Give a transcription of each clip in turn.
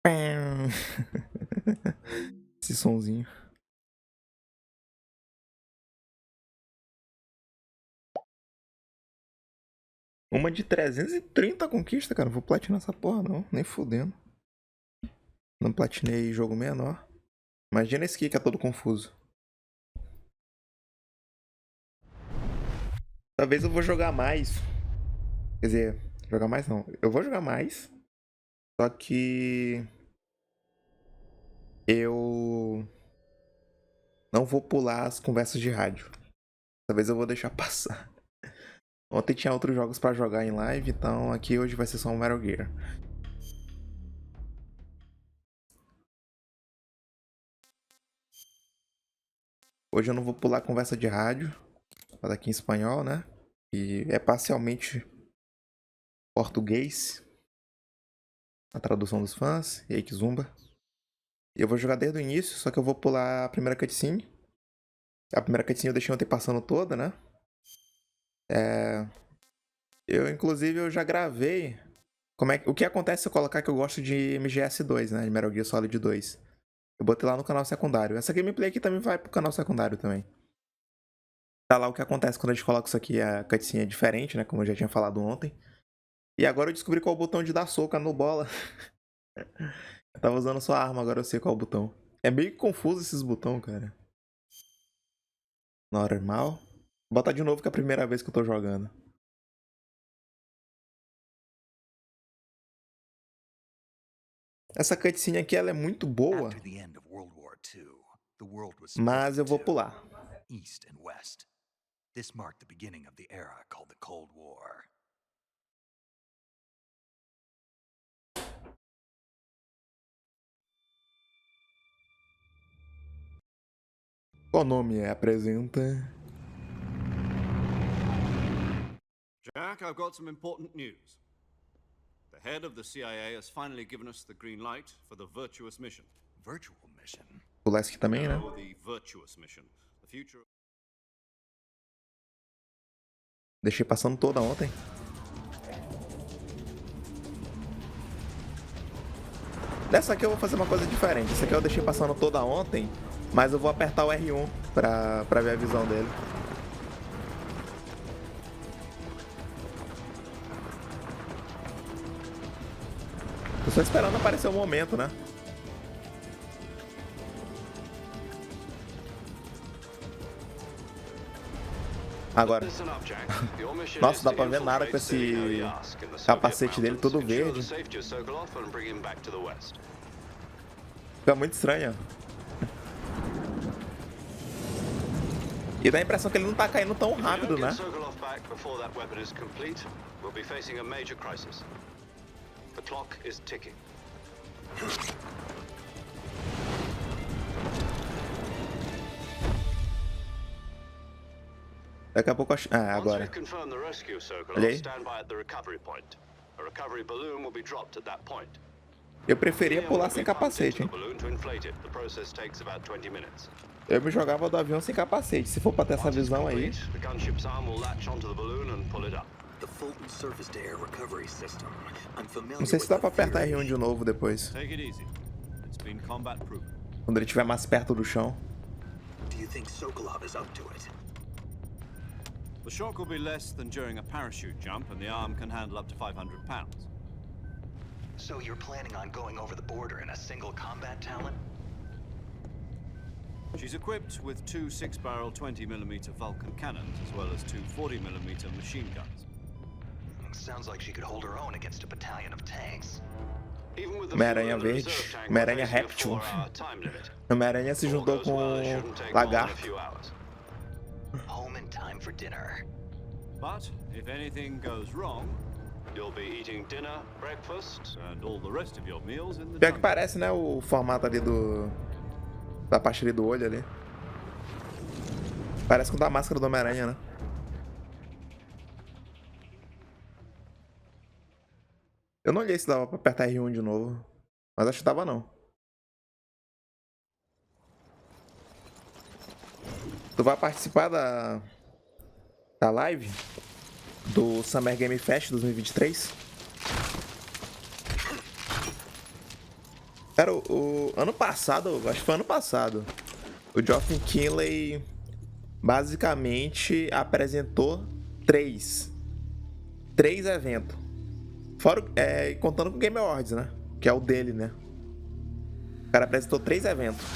Pam. Esse sonzinho. Uma de 330 conquista, cara. Não vou platinar essa porra, não. Nem fudendo. Não platinei jogo menor. Imagina esse aqui que é todo confuso. Talvez eu vou jogar mais. Quer dizer, jogar mais não. Eu vou jogar mais. Só que... eu... não vou pular as conversas de rádio. Talvez eu vou deixar passar. Ontem tinha outros jogos pra jogar em live, então aqui hoje vai ser só um Metal Gear. Hoje eu não vou pular conversa de rádio. Mas aqui em espanhol, né? E é parcialmente português. A tradução dos fãs. E aí que zumba. E eu vou jogar desde o início, só que eu vou pular a primeira cutscene. A primeira cutscene eu deixei ontem passando toda, né? Inclusive, eu já gravei o que acontece se eu colocar que eu gosto de MGS2, né? De Metal Gear Solid 2. Eu botei lá no canal secundário. Essa gameplay aqui também vai pro canal secundário também. Tá lá o que acontece quando a gente coloca isso aqui. A cutscene é diferente, né? Como eu já tinha falado ontem. E agora eu descobri qual é o botão de dar soca no bola. Eu tava usando sua arma, agora eu sei qual é o botão. É meio confuso esses botões, cara. Normal. Vou botar de novo que é a primeira vez que eu tô jogando. Essa cutscene aqui, ela é muito boa. Mas eu vou pular. East and West. This marked the beginning of the era called the Cold War. Qual nome é? Apresenta. Jack, I've got some important news. The head of the CIA has finally given us the green light for the virtuous mission. Virtual mission? Pular esse aqui também, né? No, the virtuous mission. The future... Deixei passando toda ontem. Dessa aqui eu vou fazer uma coisa diferente. Essa aqui eu deixei passando toda ontem, mas eu vou apertar o R1 pra ver a visão dele. Tô só esperando aparecer o momento, né? Agora. Nossa, dá pra ver nada com esse capacete dele todo verde. Fica muito estranho. E dá a impressão que ele não tá caindo tão rápido, né? Daqui a pouco eu acho... Ah, agora. Olha aí. Eu preferia pular sem capacete, hein? Eu me jogava do avião sem capacete, se for pra ter essa visão aí. Não sei se dá pra apertar R1 de novo depois. Quando ele estiver mais perto do chão. The shock will be less than during a parachute jump, and the arm can handle up to 500 pounds. So you're planning on going over the border in a single combat talon? She's equipped with two 6-barrel 20mm Vulcan cannons, as well as two 40mm machine guns. Sounds like she could hold her own against a battalion of tanks. Homem-Aranha verde, Homem-Aranha réptil. Homem-Aranha se juntou com lagarto. Home in time for dinner. But if anything goes wrong, you'll be eating dinner, breakfast, and all the rest of your meals in the Pior que parece, né, o formato ali da parte ali do olho ali. Parece com da máscara do Homem-Aranha, né? Eu não olhei se dava pra apertar R1 de novo, mas acho que dava não. Tu vai participar da live do Summer Game Fest 2023? Cara, o ano passado, acho que foi ano passado, o Geoff Keighley basicamente apresentou três eventos. Fora, contando com o Game Awards, né? Que é o dele, né? O cara apresentou 3 eventos.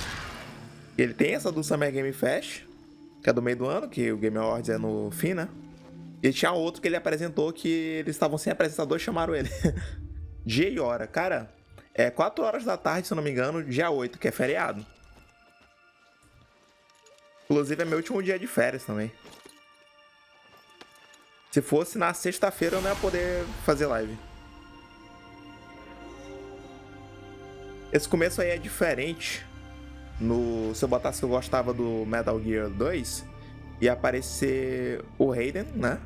Ele tem essa do Summer Game Fest, que é do meio do ano, que o Game Awards é no fim, né? E tinha outro que ele apresentou que eles estavam sem apresentador e chamaram ele. Dia e hora. Cara, é 4 horas da tarde, se eu não me engano, dia 8, que é feriado. Inclusive é meu último dia de férias também. Se fosse na sexta-feira eu não ia poder fazer live. Esse começo aí é diferente. Se eu botasse que eu gostava do Metal Gear 2, ia aparecer o Raiden, né?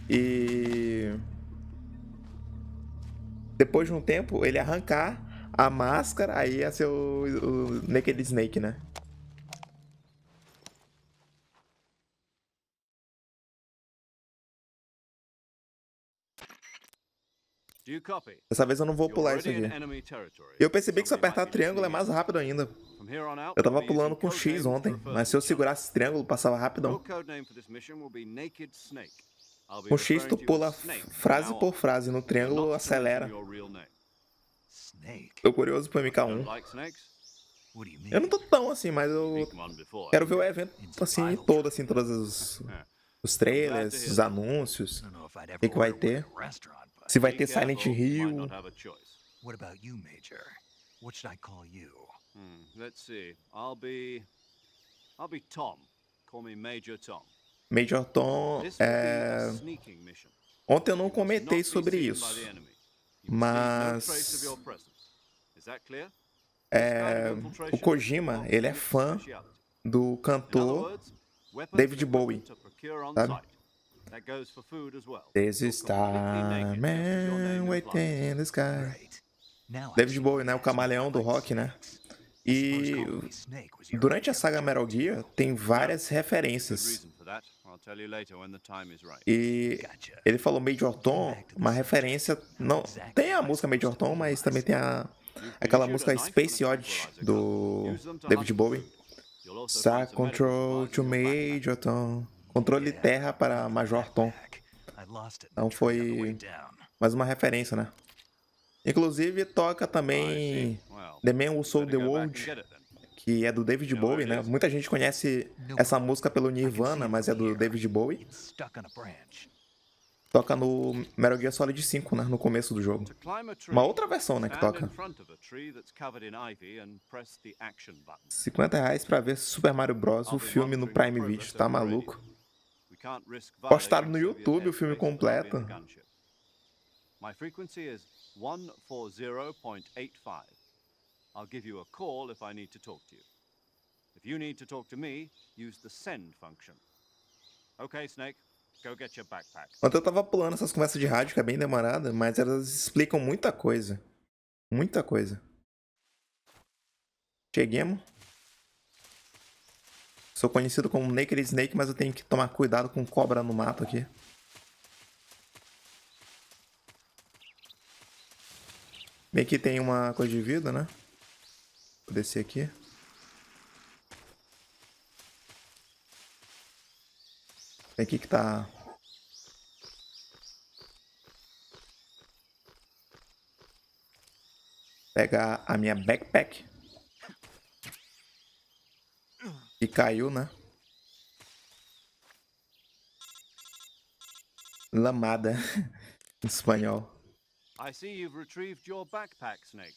E depois de um tempo, ele arrancar a máscara, aí ia ser o Naked Snake, né? Do you copy? Dessa vez eu não vou You're pular isso already in aqui. enemy territory. Eu percebi que se eu Somebody apertar might be triângulo é listening mais in. rápido ainda. From here on out, Eu tava we'll be pulando using com code X names for ontem, further mas se eu missions. segurasse triângulo, passava Your rapidão. code name for this mission will be Naked Snake. I'll be Com X tu referring to you pula as Snake from frase now por on. frase, no You're triângulo not to mention acelera. your real name. Snake? Tô curioso pro You MK1. don't like snakes? What do you Eu não mean? tô tão assim, mas eu Beaten one before. quero ver o evento In assim survival todo, training. assim, todos os Yeah. os I'm glad to trailers, hear os that. anúncios, I don't know if I'd o ever que vai order one ter. at a restaurant, but Se vai Be ter Silent careful, you might Hill. not have a choice. what about you, Major? What should I call you? Let's see. I'll be Tom. Call me Major Tom. Major Tom, This will be a sneaking mission. Ontem eu não You must comentei not be sobre seen by isso, the enemy. You must leave no trace of mas your presence. Is that clear? This kind of o infiltration Kojima, will ele é be its fã speciality. do In other cantor words, weapons David and Bowie, equipment to procure on sabe? site. That goes for food as well. This You're is completely naked, time just as your name and implies. waiting in the sky. Great. Now I David see Bowie, why né? O Max never camaleão do liked rock, né? snakes. I suppose E calling me Snake was your durante a only saga other Metal choice, Gear too. tem várias Good referências. reason for that. I'll tell you later when the time is right. E Gotcha. ele falou Major Tom, Back to the uma subject. referência. How Não, exactly tem a am I música Major supposed to Tom, mas também visualize tem You've been aquela issued a música knife and a Space Oddity tranquilizer gun. do Use them to David hunt for Bowie. food. You'll also Star find some medical Control supplies to in your backpack. Major Tom. Controle Yeah, terra I para found the Major Tom. backpack. I lost it in Então the train on the way foi down. mais uma referência, né? Inclusive toca I see. também Well, The Man Who you Sold the better go back and World, get it then. que é do David You know where Bowie, it né? is? Muita gente conhece No essa clue. música pelo I can see Nirvana, it mas from é do here. David Bowie. It's stuck on a branch. Toca no Metal Gear Solid 5, né? No começo do jogo. To climb a tree, Uma outra versão, né? Que stand toca. in front of a tree that's covered in ivy and press the action button. R$50 pra ver Super Mario Bros. O I'll be filme no monitoring your Prime progress Video, tá over the radio. maluco? We can't risk Postaram violating no Soviet YouTube o filme airspace while being completo. the gunship. My frequency is 140.85. I'll give you a call if I need to talk to you. If you need to talk to me, use the send function. Okay, Snake, go get your backpack. Ontem eu tava pulando essas conversas de rádio, que é bem demorada, mas elas explicam muita coisa. Muita coisa. Cheguemos. Sou conhecido como Naked Snake, mas eu tenho que tomar cuidado com cobra no mato aqui. Bem que tem uma coisa de vida, né? Vou descer aqui. Tem aqui que tá... Pegar a minha backpack. E caiu, né? Lamada. Em espanhol. I see you've retrieved your backpack, Snake.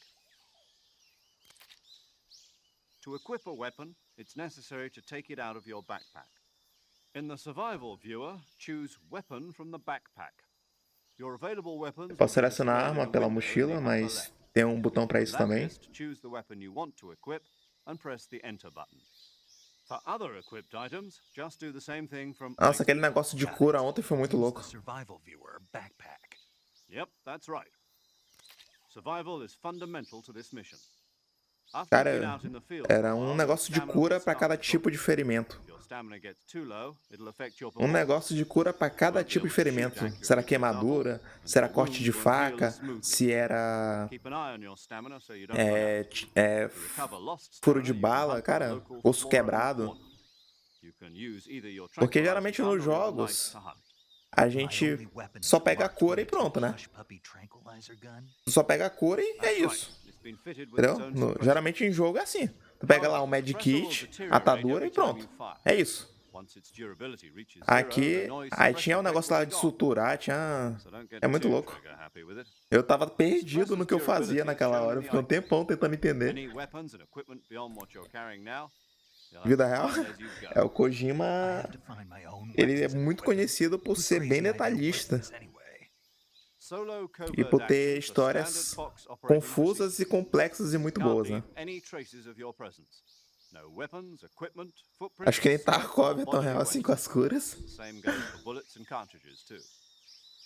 To equip a weapon, it's necessary to take it out of your backpack. In the survival viewer, choose weapon from the backpack. Your available weapons Posso will be selecionar a displayed in arma a pela window in the mochila, upper mas left. tem um botão pra From isso that também. list, choose the weapon you want to equip and press the enter button. For other equipped items, just do the same thing from Nossa, item. aquele negócio de cura ontem foi muito Use louco. the survival viewer backpack. Yep, that's right. Survival is fundamental to this mission. After Cara, you've been out in the field era for a while, um your negócio de stamina cura will pra start cada to tipo drop. de ferimento. If you're stamina gets too low, it'll affect your Um performance. negócio de cura pra cada tipo de ferimento. Se era queimadura, se era corte de faca, se era Keep an eye on your stamina so you don't run out. To recover lost furo de stamina, you can bala, hunt for a cara, local osso flora and quebrado. fauna. You can use either your Porque tranquilizer geralmente gun nos or your knife jogos to hunt. a My gente only weapon is só the pega a Mark cura e 22 pronto, né? Hush Puppy tranquilizer gun. Tu só pega a cura e é That's right. isso. It's been fitted with its Entendeu? own suppressor. Geralmente em jogo é assim. Tu pega lá However, o Med the suppressor will Kit, deteriorate atadura every e time pronto. you fire. É isso. Once its durability reaches zero, the Aqui, noise aí suppressor tinha o effect negócio will lá be de gone. suturar, tinha... So don't get É muito too louco. trigger happy with it. Eu tava perdido no que eu Suppressor's fazia durability is naquela shown hora. in Eu the fiquei um icon. tempão tentando entender. Any weapons and equipment beyond what you're carrying now, you'll have Vida to real, find as you é go. o Kojima. I have to find my own Ele é weapons and muito equipment. conhecido por Who ser bem crazy idea was detalhista this anyway? Solo e covert por ter action for standard histórias Fox operating confusas e procedures. complexas e muito Can't boas, né? leave any traces of your presence. No weapons, equipment, Acho que nem footprints, Tarkov or é tão bodily real assim com waste. as curas. Same goes for bullets and cartridges too.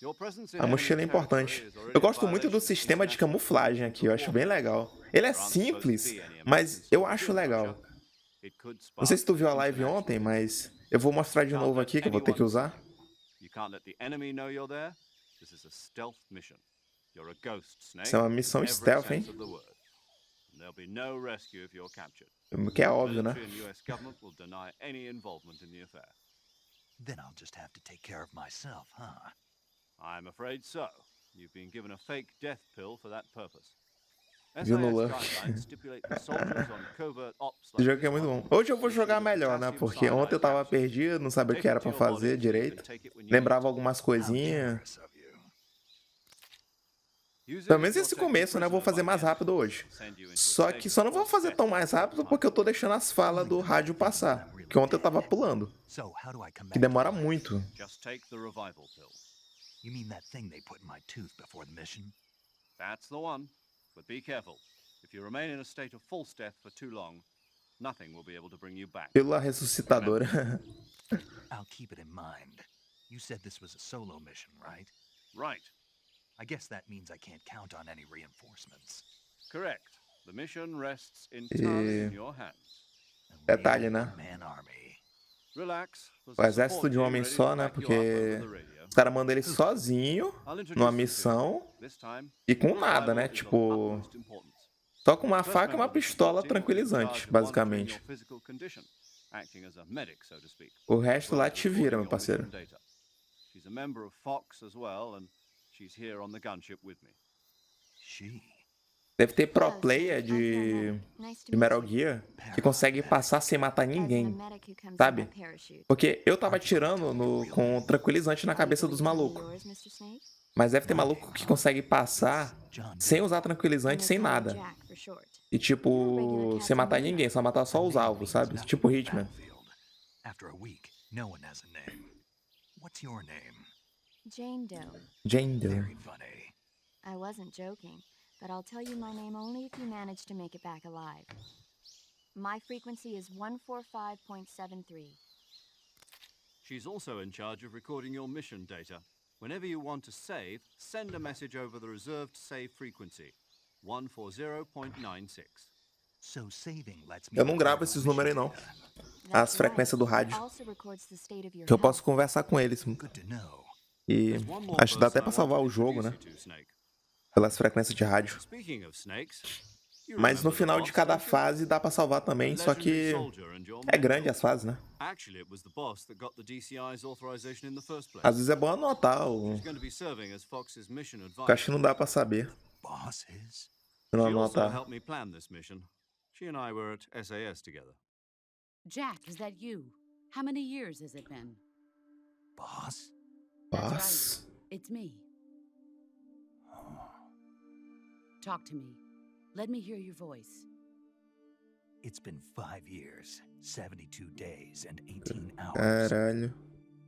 Your presence in A enemy mochila é territory importante. is already Eu a gosto muito do violation of sistema de international camuflagem aqui, eu acho bem legal. Ele é There aren't supposed to simples, be any mas emergency eu or acho gym legal. closure. It could Não sei spark se tu viu a live international ontem, tensions. mas eu vou mostrar de Can't novo let aqui, que eu vou ter que anyone see usar. you. You can't let the enemy know you're there. This is a stealth mission. You're a ghost, Snake. Isso é uma missão in every stealth, hein? sense of the word. And there'll be no rescue if you're captured. Que é óbvio, né? Military and US government will deny any involvement in the affair. Then I'll just have to take care of myself, huh? I'm afraid so. You've been given a fake death pill for that purpose. Viu no SIS Lurk. guidelines stipulate that soldiers on covert ops Esse like jogo aqui é this muito one bom. Hoje eu vou receive jogar a melhor, né? potassium Porque ontem eu cyanide tava capsule. perdido, não sabia o Take que era it to pra your body fazer so you can direito. take it when you Lembrava need it. algumas How coisinhas. generous of you. Use Pelo it menos if you're esse taken começo, né? Eu vou prisoner fazer by mais the rápido enemy. hoje. Send you into a Só state que of só não vou false fazer death tão mais rápido porque eu tô deixando as falas do rádio passar. Que ontem eu tava pulando. So how do I come Que back to demora life? muito. Just take the revival pill. You mean that thing they put in my tooth before the mission? That's the one. But be careful. If you remain in a state of false death for too long, nothing will be able to bring you back. Pílula ressuscitadora. I'll keep it in mind. You said this was a solo mission, right? Right. I guess that means I can't count on any reinforcements. Correct. The mission rests entirely in your hands. A Detalhe, real né? one-man army. Relax. There's O a exército support de um team homem ready só, to né? back you Porque up over the radio. os caras mandam ele sozinho I'll introduce numa them to you. missão This time, e com nada, survival né? is of Tipo, utmost importance. só com uma First faca e member uma of the pistola support team will be in tranquilizante, charge of monitoring basicamente. your physical condition, acting as a medic, so to speak. O resto lá Well, te vira, meu recording your parceiro. mission data. She's a member of Fox as well, and she's here on the gunship with me. She. Deve ter pro player de Metal Gear que consegue passar sem matar ninguém, sabe? Porque eu tava atirando com um tranquilizante na cabeça dos malucos. Mas deve ter maluco que consegue passar sem usar tranquilizante, sem nada. E tipo, sem matar ninguém, só matar só os alvos, sabe? Tipo Hitman. After a week, no one has a name. What's your name? Jane Doe. Jane Doe. Very funny. I wasn't joking, but I'll tell you my name only if you manage to make it back alive. My frequency is 145.73. She's also in charge of recording your mission data. Whenever you want to save, send a message over the reserved save frequency, 140.96. So saving lets me Eu não gravo record esses my números aí, mission não. data. As frequências do rádio. Also records the state of your Que eu posso health. conversar com eles. Good to know. E There's one more acho que dá person até pra I salvar want o to jogo, né? introduce you to, Snake. Pelas frequências de rádio. Speaking of snakes, you Mas no remember the final de boss, cada don't you? fase dá pra salvar também, só que é grande as fases, né? Actually, it was the boss that got the DCI's authorization in the first place. Às vezes é bom anotar, She's going to be serving as Fox's mission eu advisor. acho que não dá pra saber Bosses? se não She also anotar. helped me plan this mission. She and I were at SAS together. Jack, is that you? How many years has it been? Boss? That's Nossa. right. It's me. Talk to me. Let me hear your voice. It's been 5 years, 72 days, and 18 hours. Caralho.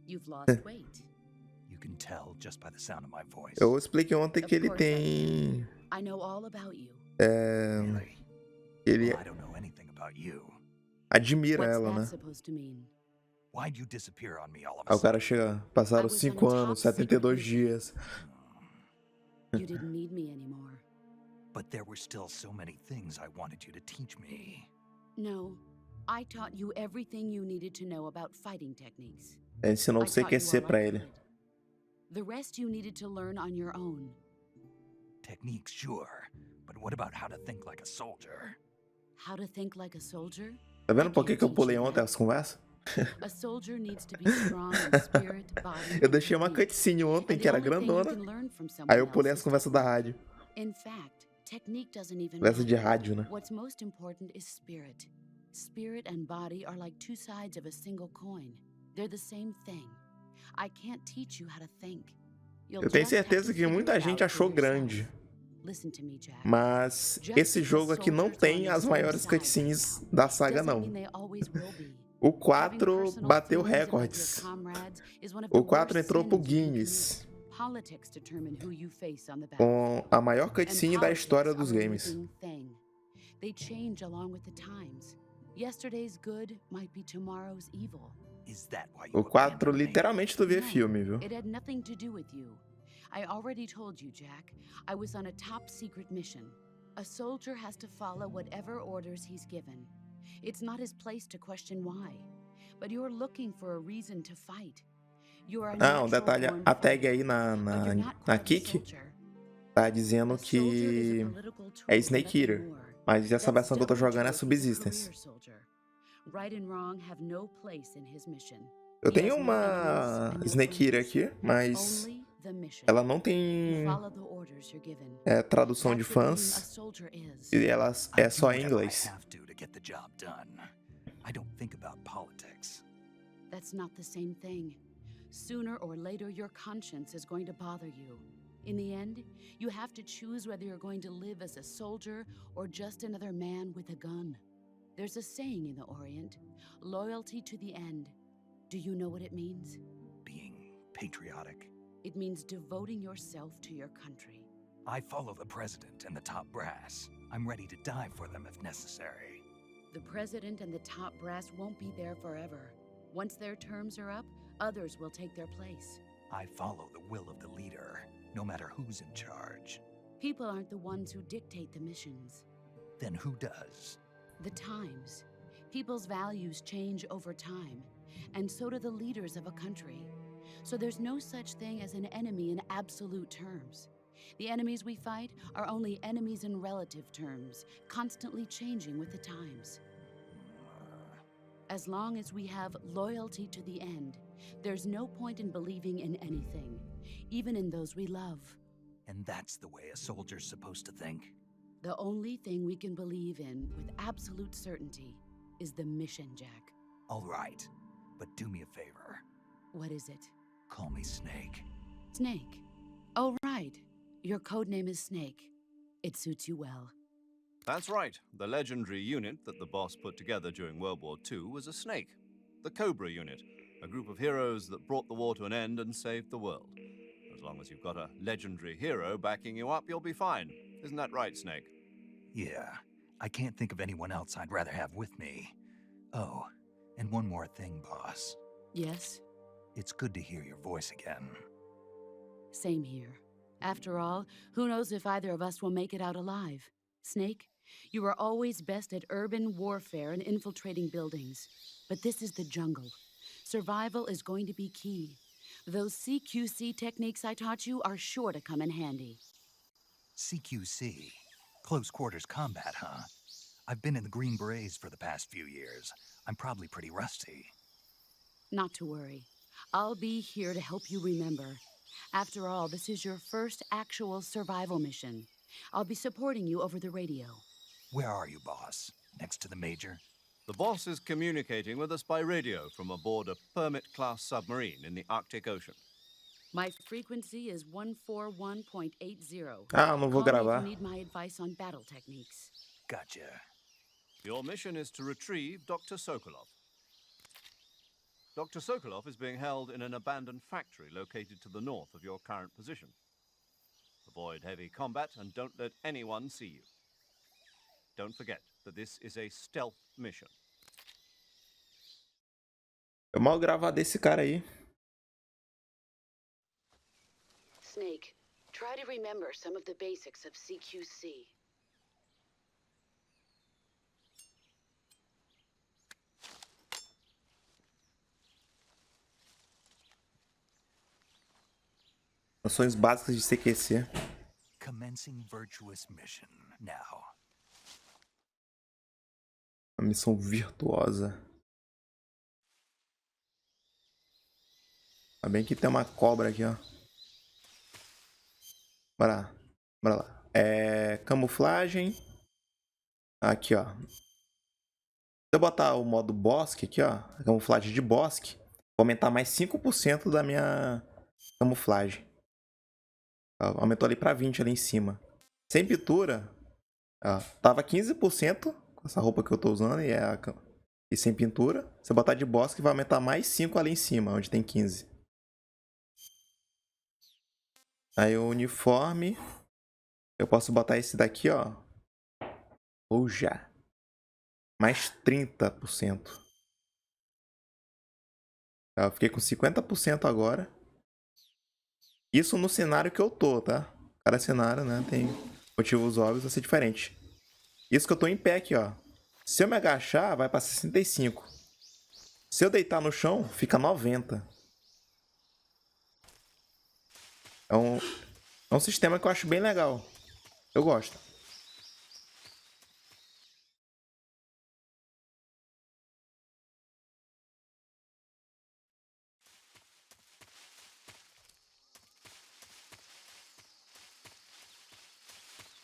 You've lost weight. You can tell just by the sound of my voice. Eu expliquei ontem que Of ele course I tem. I know all about you. Really? Ele Well, I don't know anything about you. admira What's ela, that né? supposed to mean? Why'd you disappear on me all of Aí a o cara sudden? chega, passaram I was 5 on a anos, top 72 secret dias. You didn't need me anymore. But there were still so many things I wanted you to teach me. No, I taught you everything you needed to know about fighting techniques. Ele ensinou o I taught you CQC all pra I ele. could. The rest you needed to learn on your own. Techniques, sure. But what about how to think like a soldier? How to think like a soldier? Tá I vendo por can't que eu teach pulei you ontem that. as conversas? A soldier needs to be strong in spirit, body, Eu and deixei uma technique. cutscene ontem And que the era only thing you grandona. can learn from Aí someone eu pulei else as is conversas da technique. rádio. In fact, technique doesn't even Conversa de matter. rádio, né? What's most important is spirit. Spirit and body are like two sides of a single coin. They're the same thing. I can't teach you how to think. You'll Eu tenho just have to certeza que figure muita it gente out for achou grande. yourself. Listen to me, Jack. Mas Just esse because jogo aqui não soldiers are on tem each as other's maiores side right cutscenes now da saga, doesn't não. mean they always will be. O Having 4 personal bateu feelings about your recordes. comrades is one of the O 4 worst entrou pro sins you can Guinness commit. Politics determine who you face on the com battlefield. a maior And cutscene da história politics dos are a games. living thing. They change along with the times. Yesterday's good might be tomorrow's evil. Is that why you O 4 abandoned me? literalmente tu vê No, filme, viu? it had nothing to do with you. I already told you, Jack. I was on a top secret mission. A soldier has to follow whatever orders he's given. It's not his place to question why. But you're looking for a reason to fight. You are a Ah, um natural detalhe, born a tag fighter, aí na but you're not na quite a Kik soldier. tá dizendo A soldier is a que political tool, é Snake nothing Eater. more. Mas essa That's versão que eu tô double jogando é joke, he's a Subsistence. career soldier. Right and wrong have no place in his mission. Eu He tenho has no uma enemies and no Snake Eater friends. aqui, mas Only the mission. ela não You tem follow the orders you're given. tradução de That's what being a fãs soldier is. e ela I é do só em whatever I inglês. have to get the job done. I don't think about politics. That's not the same thing. Sooner or later, your conscience is going to bother you. In the end, you have to choose whether you're going to live as a soldier or just another man with a gun. There's a saying in the Orient, loyalty to the end. Do you know what it means? Being patriotic. It means devoting yourself to your country. I follow the president and the top brass. I'm ready to die for them if necessary. The president and the top brass won't be there forever. Once their terms are up, others will take their place. I follow the will of the leader, no matter who's in charge. People aren't the ones who dictate the missions. Then who does? The times. People's values change over time, and so do the leaders of a country. So there's no such thing as an enemy in absolute terms. The enemies we fight are only enemies in relative terms, constantly changing with the times. As long as we have loyalty to the end, there's no point in believing in anything, even in those we love. And that's the way a soldier's supposed to think? The only thing we can believe in with absolute certainty is the mission, Jack. All right, but do me a favor. What is it? Call me Snake. Snake. Oh, right. Your code name is Snake. It suits you well. That's right. The legendary unit that the boss put together during World War II was a snake. The Cobra unit, a group of heroes that brought the war to an end and saved the world. As long as you've got a legendary hero backing you up, you'll be fine. Isn't that right, Snake? Yeah, I can't think of anyone else I'd rather have with me. Oh, and one more thing, boss. Yes? It's good to hear your voice again. Same here. After all, who knows if either of us will make it out alive? Snake, you are always best at urban warfare and infiltrating buildings. But this is the jungle. Survival is going to be key. Those CQC techniques I taught you are sure to come in handy. CQC? Close quarters combat, huh? I've been in the Green Berets for the past few years. I'm probably pretty rusty. Not to worry. I'll be here to help you remember. After all, this is your first actual survival mission. I'll be supporting you over the radio. Where are you, boss? Next to the major? The boss is communicating with us by radio from aboard a Permit-class submarine in the Arctic Ocean. My frequency is 141.80. Ah, não vou Call me if gravar. you need my advice on battle techniques. Gotcha. Your mission is to retrieve Dr. Sokolov. Dr. Sokolov is being held in an abandoned factory located to the north of your current position. Avoid heavy combat and don't let anyone see you. Don't forget that this is a stealth mission. Eu mal gravar desse cara aí. Snake, try to remember some of the basics of CQC. Noções básicas de CQC. Commencing virtuous mission now. Uma missão virtuosa. Ainda bem que tem uma cobra aqui, ó. Bora lá. Bora lá. Camuflagem. Aqui, ó. Se eu botar o modo bosque aqui, ó. Camuflagem de bosque. Vou aumentar mais 5% da minha camuflagem. Ó, aumentou ali pra 20 ali em cima. Sem pintura. Ó, tava 15% com essa roupa que eu tô usando e sem pintura. Se eu botar de bosque, vai aumentar mais 5 ali em cima, onde tem 15. Aí o uniforme. Eu posso botar esse daqui, ó. Ou já. Mais 30%. Eu fiquei com 50% agora. Isso no cenário que eu tô, tá? Cada cenário, né, tem motivos óbvios, vai ser diferente. Isso que eu tô em pé aqui, ó. Se eu me agachar, vai pra 65. Se eu deitar no chão, fica 90. É um sistema que eu acho bem legal. Eu gosto.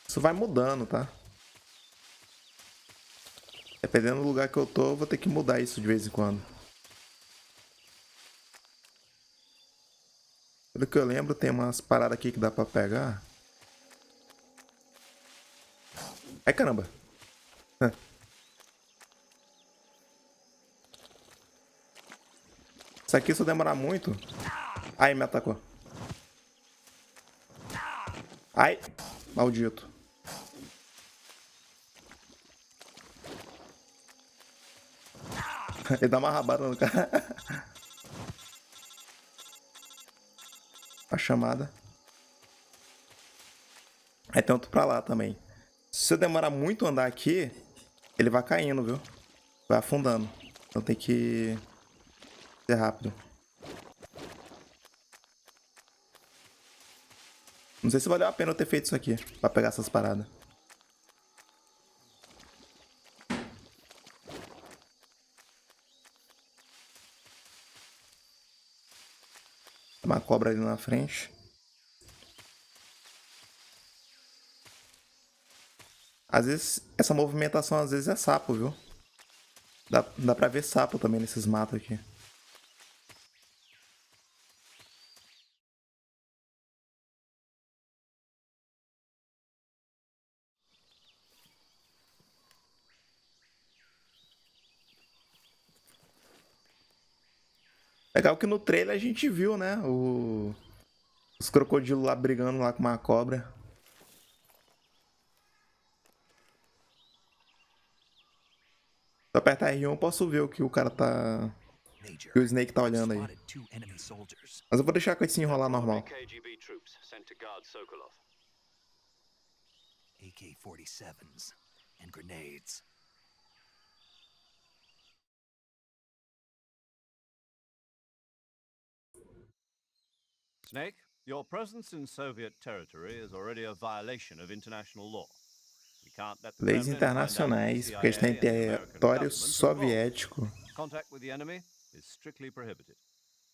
Isso vai mudando, tá? Dependendo do lugar que eu tô, eu vou ter que mudar isso de vez em quando. Pelo que eu lembro, tem umas paradas aqui que dá pra pegar. Ai, caramba. Isso aqui, se eu demorar muito... Ai, me atacou. Ai, maldito. Ele dá uma rabada no cara. A chamada. Aí tem outro pra lá também. Se eu demorar muito a andar aqui, ele vai caindo, viu? Vai afundando. Então tem que ser rápido. Não sei se valeu a pena eu ter feito isso aqui, pra pegar essas paradas. Tem uma cobra ali na frente. Às vezes, essa movimentação às vezes é sapo, viu? Dá pra ver sapo também nesses matos aqui. Legal que no trailer a gente viu, né? Os crocodilos lá brigando lá com uma cobra. Se eu apertar R1 eu posso ver o que o cara tá... Major, Que o Snake tá I've olhando aí. spotted 2 enemy soldiers. Mas eu vou deixar com esse enrolar normal. KGB troops sent to guard Sokolov. AK-47s and grenades. Snake, your presence in Soviet territory is already a violation of international law. We can't let the Leis Kremlin find out that the internacionais, porque a gente tá em CIA and the American território government are involved. soviético. Contact with the enemy is strictly prohibited.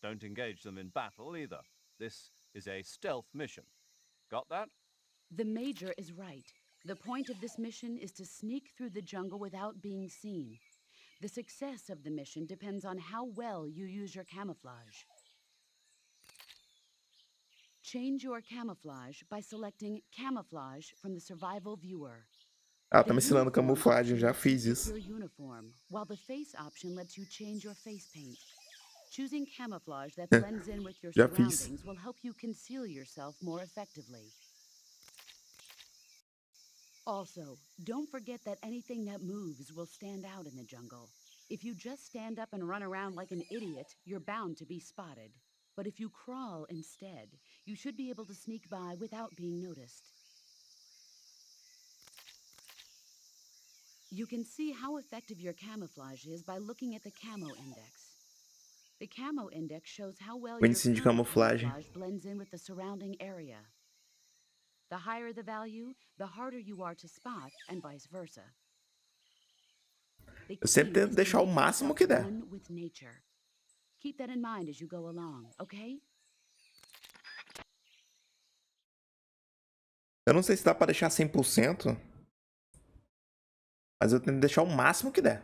Don't engage them in battle either. This is a stealth mission. Got that? The Major is right. The point of this mission is to sneak through the jungle without being seen. The success of the mission depends on how well you use your camouflage. Change your camouflage by selecting Camouflage from the Survival Viewer. Ah, The tá me ensinando uniform camuflagem, option já lets you fiz pick isso. your uniform, while the face option lets you change your face paint. Choosing camouflage that blends in with your Já fiz. surroundings will help you conceal yourself more effectively. Also, don't forget that anything that moves will stand out in the jungle. If you just stand up and run around like an idiot, you're bound to be spotted. But if you crawl instead, you should be able to sneak by without being noticed. You can see how effective your camouflage is by looking at the camo index. The camo index shows how well O your índice de current camuflagem. camouflage blends in with the surrounding area. The higher the value, the harder you are to spot, and vice versa. The Eu sempre key tento is to deixar o make máximo yourself que der. one with nature. Keep that in mind as you go along, okay? Eu não sei se dá pra deixar 100%, mas eu tento deixar o máximo que der.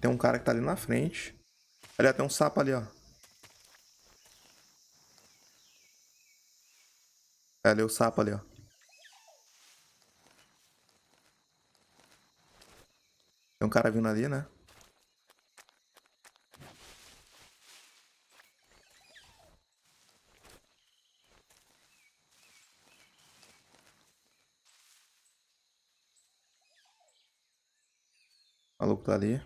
Tem um cara que tá ali na frente. Olha, tem um sapo ali, ó. É, ali o sapo ali, ó. Tem um cara vindo ali, né? O maluco tá ali.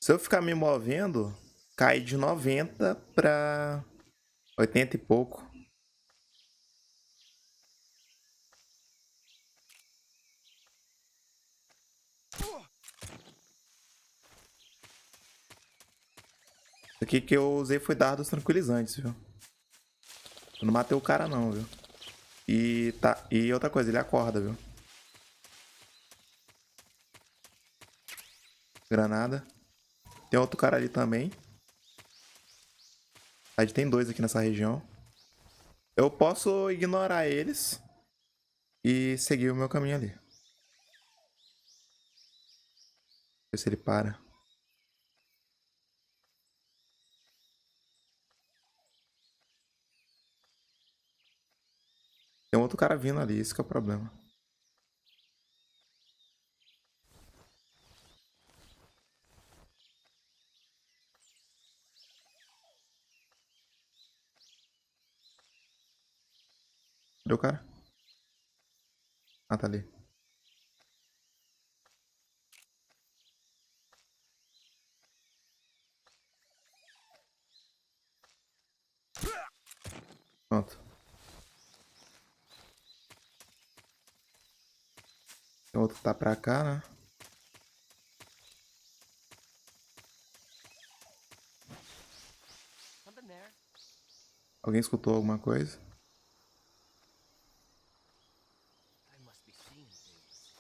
Se eu ficar me movendo, cai de 90 pra 80 e pouco. Isso aqui que eu usei foi dardos tranquilizantes, viu? Eu não matei o cara não, viu? E tá. E outra coisa, ele acorda, viu? Granada. Tem outro cara ali também. A gente tem dois aqui nessa região. Eu posso ignorar eles e seguir o meu caminho ali. Ver se ele para. Tem um outro cara vindo ali, esse que é o problema. Cadê o cara? Ah, tá ali. Pronto. Tem outro que tá pra cá, né? Something there. Alguém escutou alguma coisa? I must be seeing things.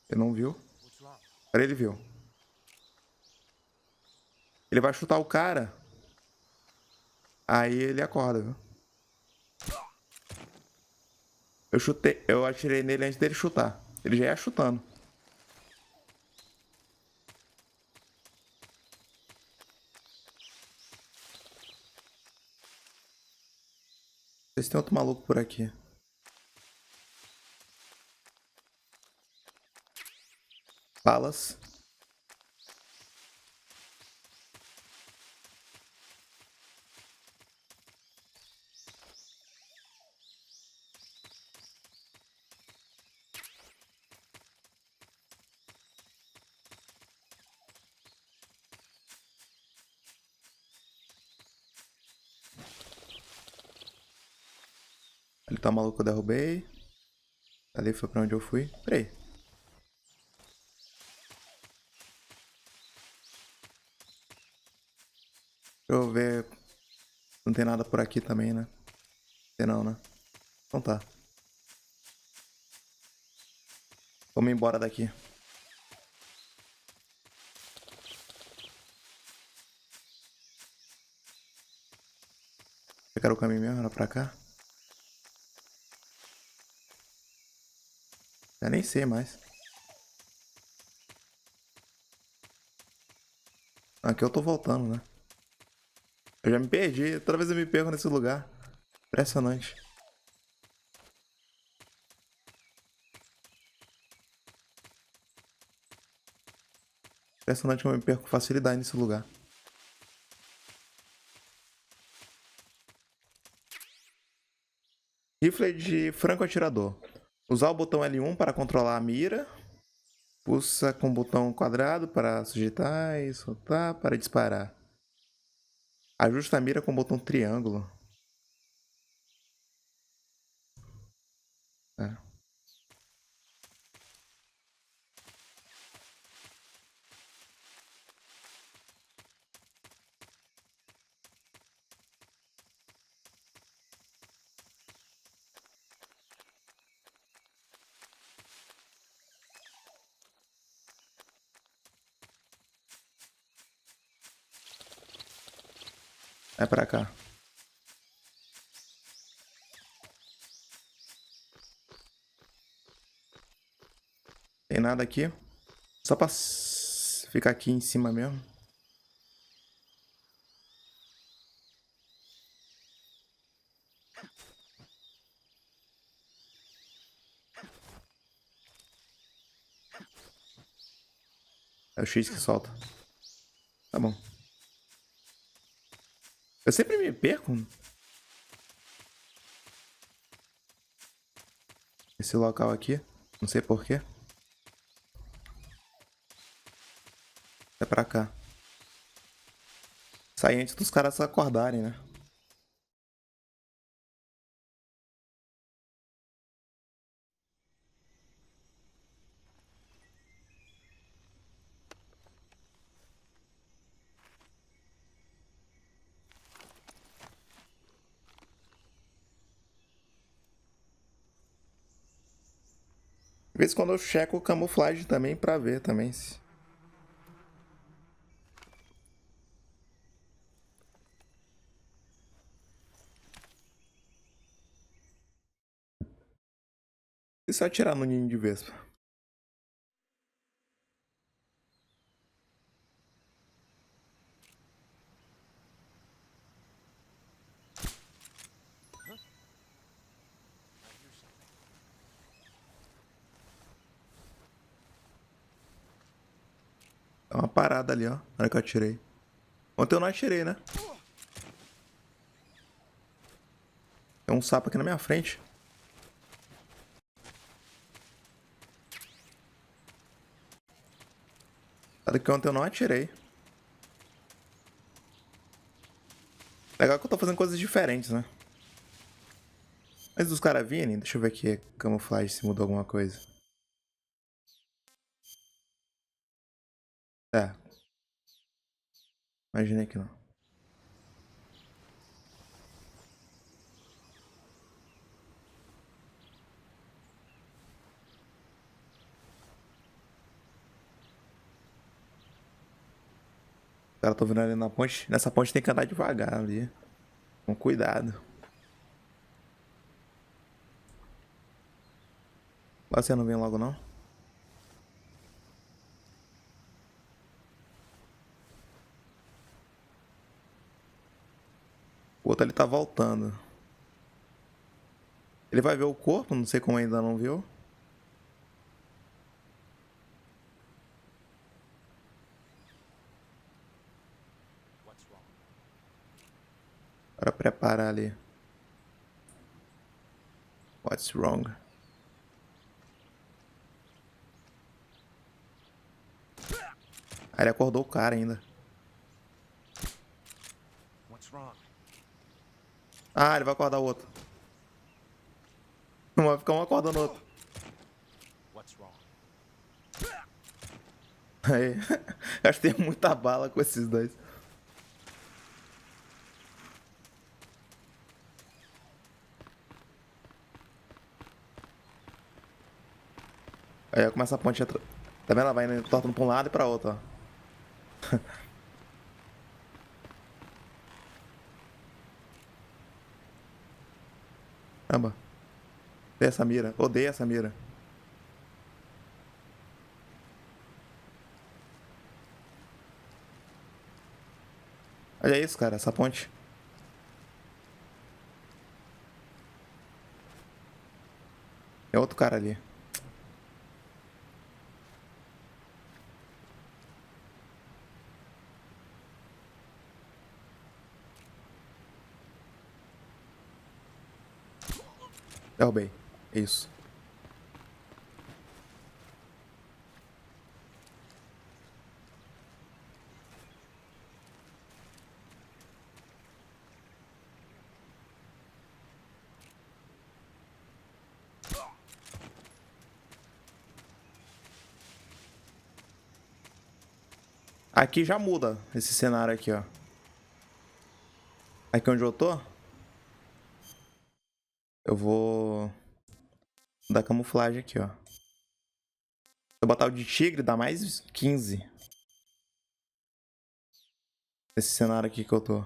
Ele não viu? What's wrong? Peraí, ele viu. Ele vai chutar o cara. Aí ele acorda, viu? Eu chutei, eu atirei nele antes dele chutar. Ele já ia chutando. Não sei se tem outro maluco por aqui. Balas. Ali tá o maluco que eu derrubei. Ali foi pra onde eu fui. Peraí. Deixa eu ver. Não tem nada por aqui também, né? Tem não, né? Então tá. Vamos embora daqui. Pegaram o caminho mesmo? Era pra cá? Já nem sei mais. Aqui eu tô voltando, né? Eu já me perdi. Toda vez eu me perco nesse lugar. Impressionante. Impressionante como eu me perco com facilidade nesse lugar. Rifle de franco-atirador. Usar o botão L1 para controlar a mira. Pulsa com o botão quadrado para sujeitar e soltar para disparar. Ajusta a mira com o botão triângulo. É. É pra cá. Tem nada aqui. Só pra ficar aqui em cima mesmo. É o X que solta. Tá bom. Eu sempre me perco nesse local aqui. Não sei porquê. É pra cá. Sair antes dos caras acordarem, né? De vez em quando eu checo camuflagem também pra ver também se... E se eu atirar no ninho de vespa? É uma parada ali, ó. Na hora que eu atirei. Ontem eu não atirei, né? Tem um sapo aqui na minha frente. Sabe que ontem eu não atirei. Legal que eu tô fazendo coisas diferentes, né? Antes dos caras virem, deixa eu ver aqui camuflagem se mudou alguma coisa. É. Imaginei que não. Os caras estão vindo ali na ponte. Nessa ponte tem que andar devagar ali. Com cuidado. Você não vem logo não? O outro ali tá voltando. Ele vai ver o corpo, não sei como ainda não viu. What's wrong? Para preparar ali. What's wrong? Aí ele acordou o cara ainda. What's wrong? Ah, ele vai acordar o outro. Vai ficar um acordando o outro. What's wrong? Aí. Acho que tem muita bala com esses dois. Aí começa a ponte. Tá vendo? Ela vai indo, tortando pra um lado e pra outro, ó. Caramba. Odeio essa mira. Odeio essa mira. Olha isso, cara. Essa ponte. É outro cara ali. Derrubei. Isso. Aqui já muda esse cenário aqui, ó. Aqui onde eu tô, eu vou dar camuflagem aqui, ó. Se eu botar o de tigre, dá mais 15. Esse cenário aqui que eu tô.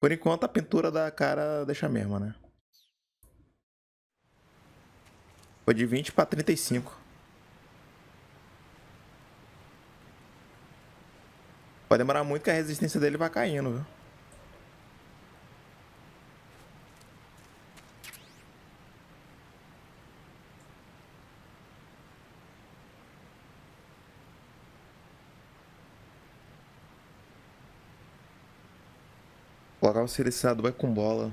Por enquanto, a pintura da cara deixa a mesma, né? Foi de 20 pra 35. Pode demorar muito que a resistência dele vai caindo, viu? Colocar o silenciador com bola.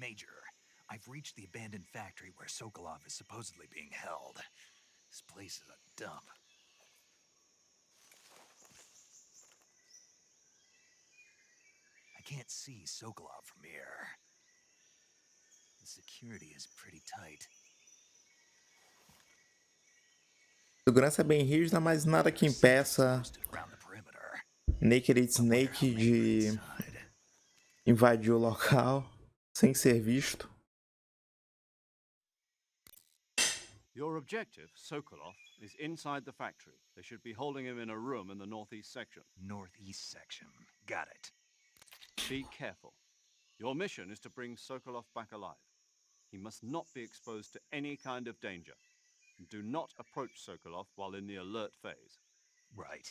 Major, I've reached the abandoned factory where Sokolov is supposedly being held. This place is a dump. I can't see Sokolov from here. The security is pretty tight. Segurança é bem rígida, mas nada que impeça Posted around the perimeter. Naked I wonder how Snake many are de inside. invadir o local sem ser visto. Your objective, Sokolov, is inside the factory. They should be holding him in a room in the northeast section. Northeast section. Got it. Be careful. Your mission is to bring Sokolov back alive. He must not be exposed to any kind of danger. Do not approach Sokolov while in the alert phase. Right.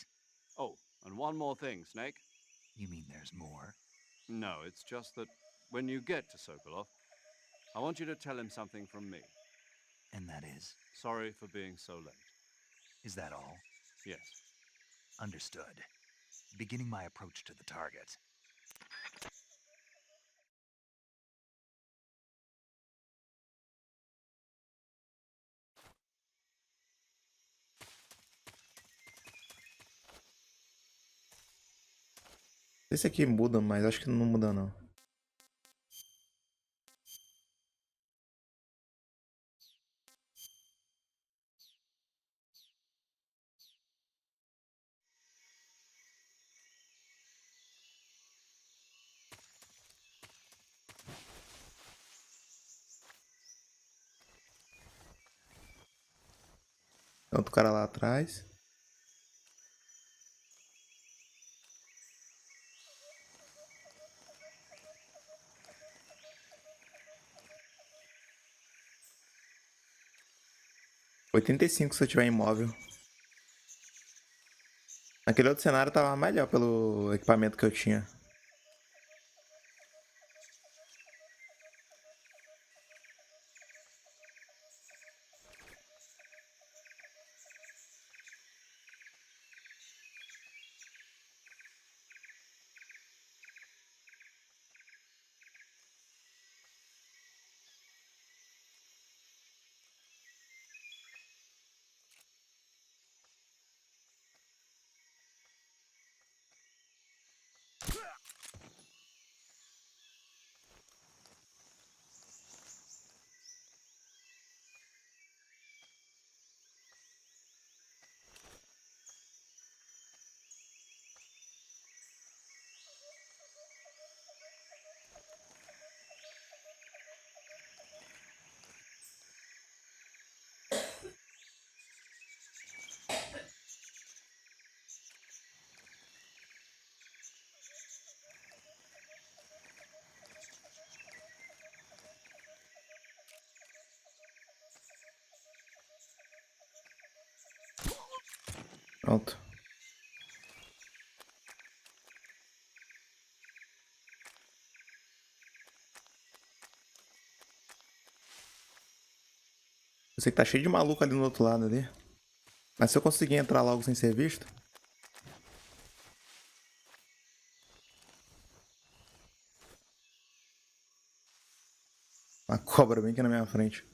Oh, and one more thing, Snake. You mean there's more? No, it's just that when you get to Sokolov, I want you to tell him something from me. And that is? Sorry for being so late. Is that all? Yes. Understood. Beginning my approach to the target. Esse aqui muda, mas acho que não muda não. Tem outro cara lá atrás. $85 se eu tiver imóvel. Aquele outro cenário tava melhor pelo equipamento que eu tinha. Pronto. Eu sei que tá cheio de maluco ali no outro lado ali. Mas se eu conseguir entrar logo sem ser visto... Uma cobra bem aqui na minha frente.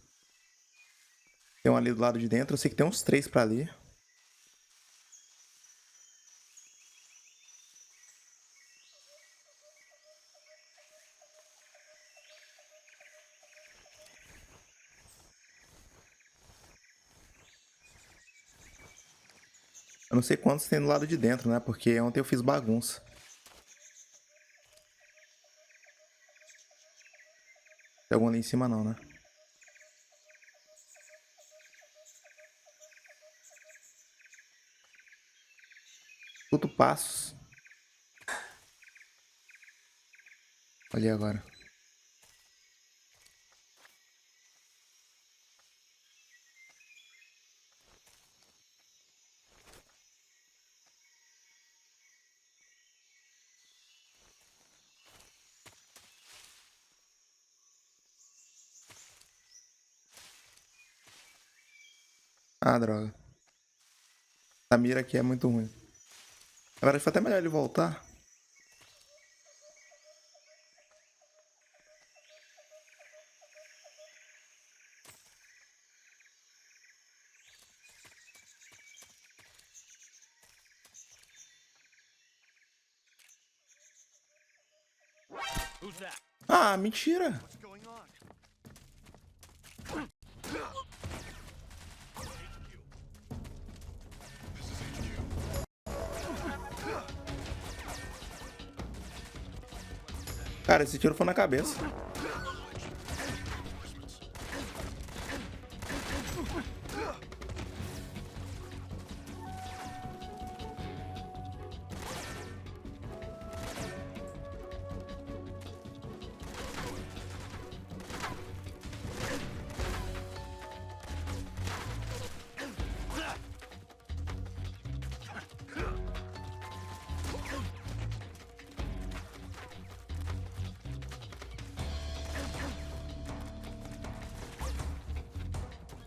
Tem um ali do lado de dentro. Eu sei que tem uns 3 pra ali. Eu não sei quantos tem do lado de dentro, né? Porque ontem eu fiz bagunça. Tem algum ali em cima não, né? Escuto passos. Olha agora. Ah, droga. A mira aqui é muito ruim. Na verdade, foi até melhor ele voltar. Who's that? Ah, mentira! What's going on? Cara, esse tiro foi na cabeça.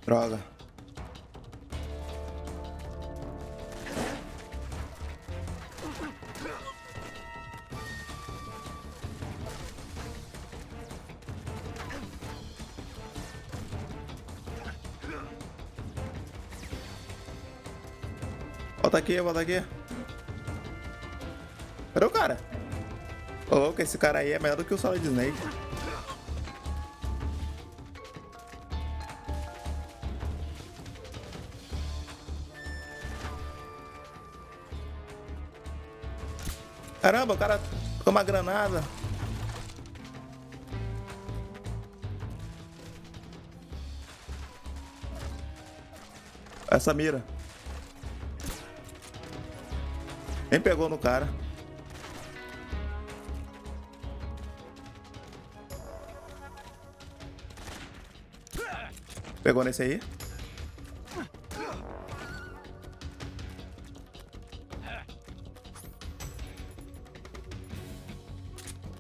Droga. Volta aqui, volta aqui. Cadê o cara? Ô, louco, esse cara aí é melhor do que o Solid Snake. Caramba, o cara toma uma granada. Essa mira. Nem pegou no cara. Pegou nesse aí?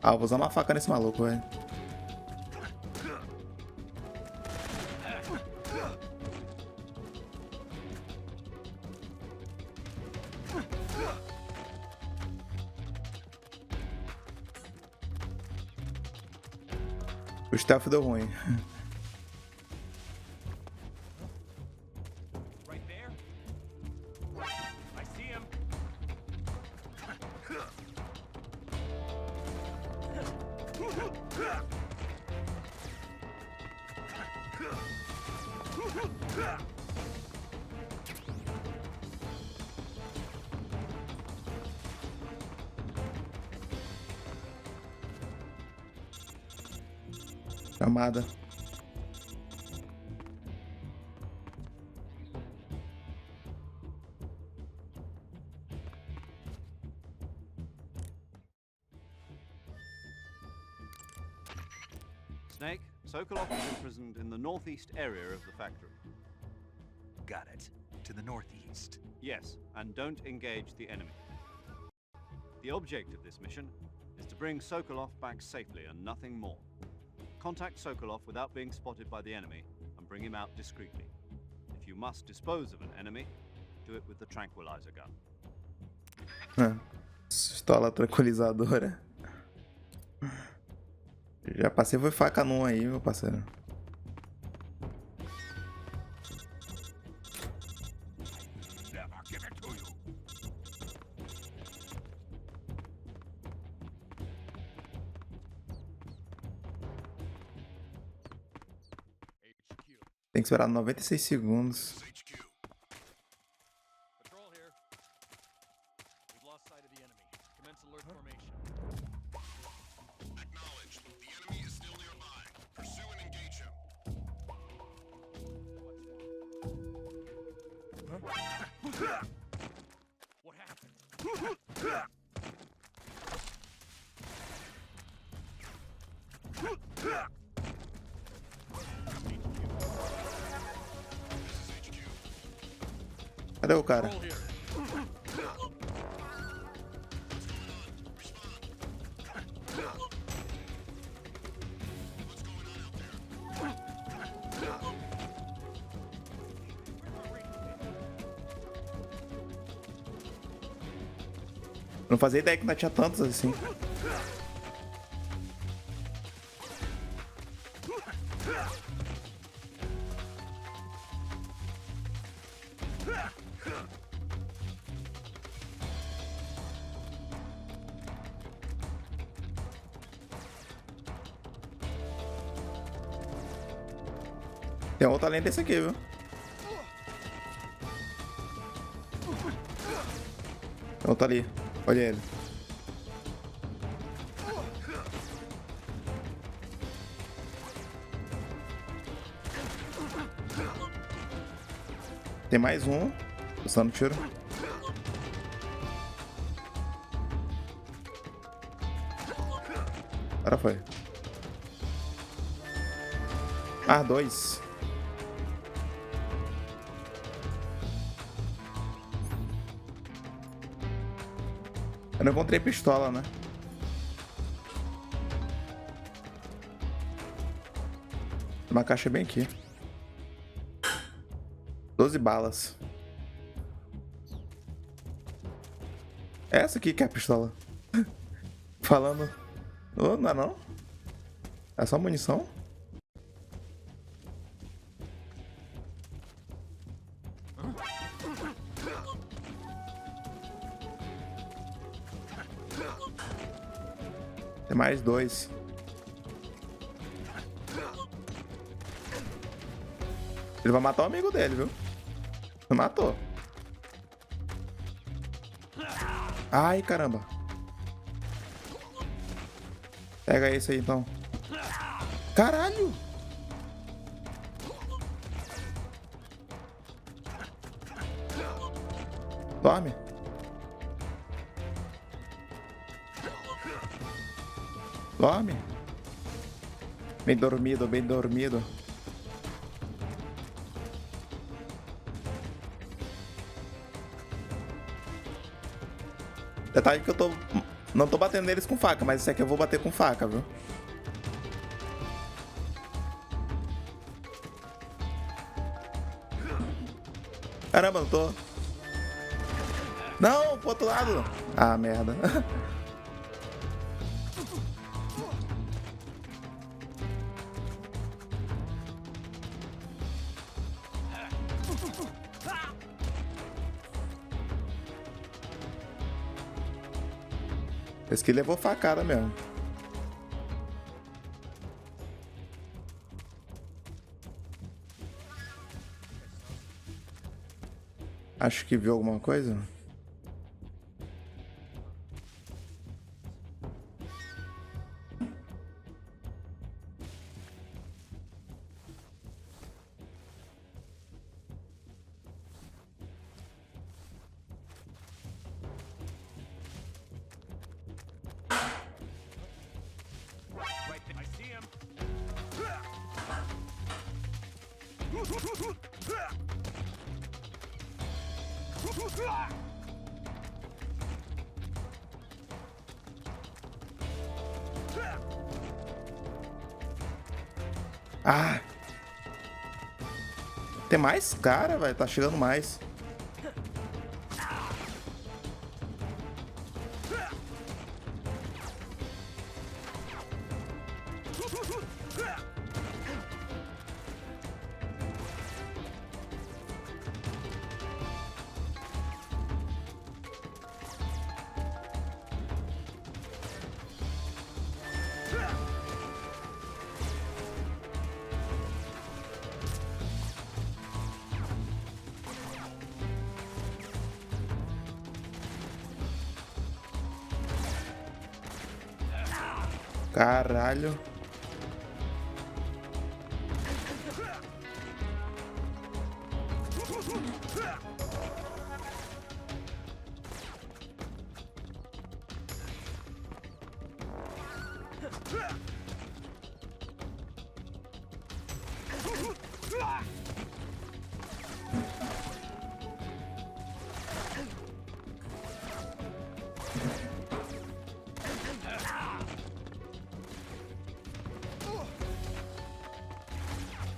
Ah, eu vou usar uma faca nesse maluco, velho. O stealth deu ruim. Right there? I see him. Chamada. Snake, Sokolov is imprisoned in the northeast area of the factory. Got it. to the northeast. Yes, and don't engage the enemy. The object of this mission is to bring Sokolov back safely and nothing more. Contact Sokolov without being spotted by the enemy and bring him out discreetly. If you must dispose of an enemy, do it with the tranquilizer gun. Pistola tranquilizadora. Já passei foi faca num aí, meu parceiro. Never give it to you. HQ. Tem que esperar 96 segundos. HQ. Patrol here. We've lost sight of the enemy. Commence alert formation. Acknowledged. The enemy is still nearby. Pursue and engage him. What happened? Cadê o cara? Patrol here. Eu não fazia ideia que ainda tinha tantos assim. Tem outro além desse aqui, viu? Tem outro ali. Olha ele. Tem mais um. Usando tiro. Agora foi. Ah, dois. Eu não encontrei pistola, né? Uma caixa bem aqui. 12 balas. Essa aqui que é a pistola. Falando. Oh, não é não? É só munição? Tem mais dois. Ele vai matar o amigo dele, viu? Não matou. Ai, caramba. Pega esse aí, então. Caralho! Dorme. Dorme. Bem dormido, bem dormido. Detalhe que eu tô... Não tô batendo neles com faca, mas esse aqui eu vou bater com faca, viu? Caramba, não tô... Não, pro outro lado. Ah, merda. Esse aqui levou facada mesmo. Acho que viu alguma coisa. Right there. I see him. Ah! Tem mais cara, velho. Tá chegando mais. Caralho.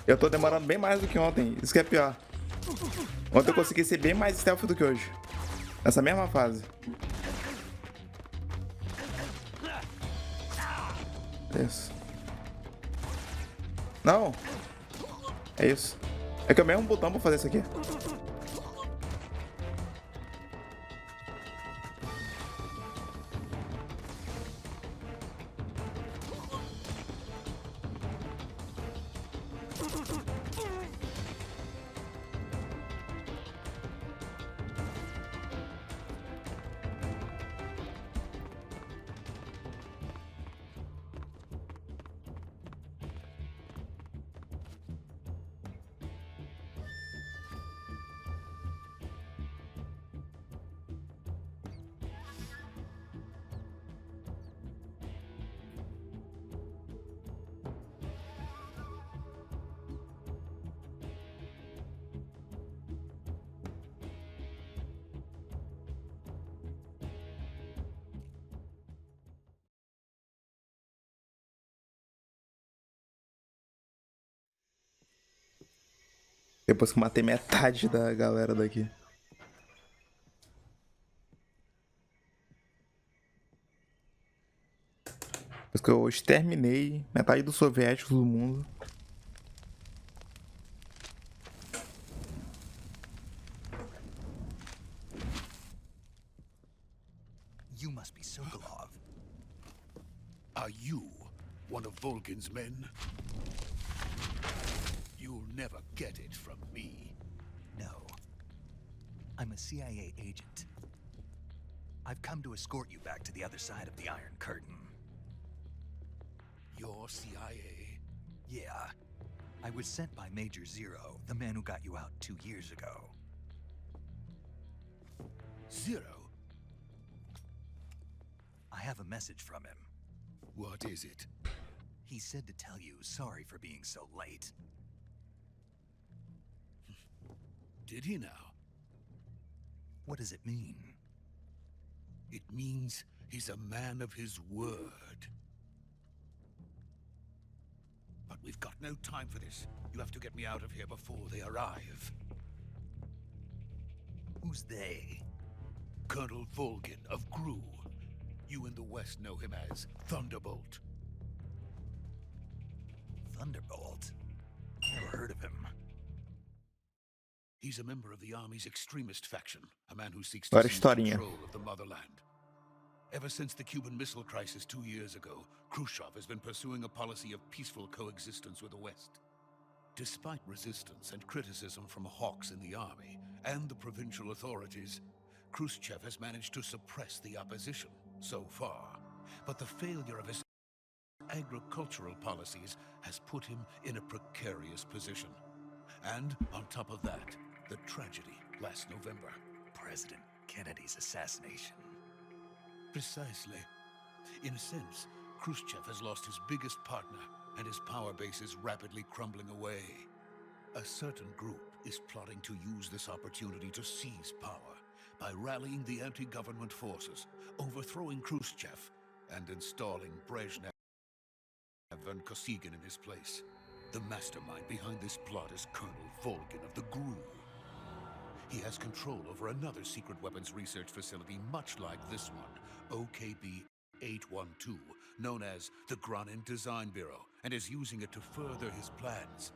Eu tô demorando bem mais do que ontem, isso que é pior. Ontem eu consegui ser bem mais stealth do que hoje. Nessa mesma fase. Isso. Não. É isso. É que é o mesmo botão pra fazer isso aqui. Depois que eu matei metade da galera daqui. Depois que eu exterminei metade dos soviéticos do mundo. You must be Sokolov. Are you one of Volgin's men? You'll never get it from me. No. I'm a CIA agent. I've come to escort you back to the other side of the Iron Curtain. You're CIA? Yeah. I was sent by Major Zero, the man who got you out 2 years ago. Zero? I have a message from him. What is it? He said to tell you sorry for being so late. Did he now? What does it mean? It means he's a man of his word. But we've got no time for this. You have to get me out of here before they arrive. Who's they? Colonel Volgin of Gru. You in the West know him as Thunderbolt. Thunderbolt? Never heard of him. He's a member of the Army's extremist faction, a man who seeks Agora to seize historinha. control of the motherland. Ever since the Cuban Missile Crisis 2 years ago, Khrushchev has been pursuing a policy of peaceful coexistence with the West. Despite resistance and criticism from hawks in the army and the provincial authorities, Khrushchev has managed to suppress the opposition so far. But the failure of his agricultural policies has put him in a precarious position. And on top of that, the tragedy last November. President Kennedy's assassination. Precisely. In a sense, Khrushchev has lost his biggest partner, and his power base is rapidly crumbling away. A certain group is plotting to use this opportunity to seize power, by rallying the anti-government forces, overthrowing Khrushchev, and installing Brezhnev and Kosygin in his place. The mastermind behind this plot is Colonel Volgin of the GRU. He has control over another secret weapons research facility much like this one, OKB 812, known as the Granin Design Bureau, and is using it to further his plans.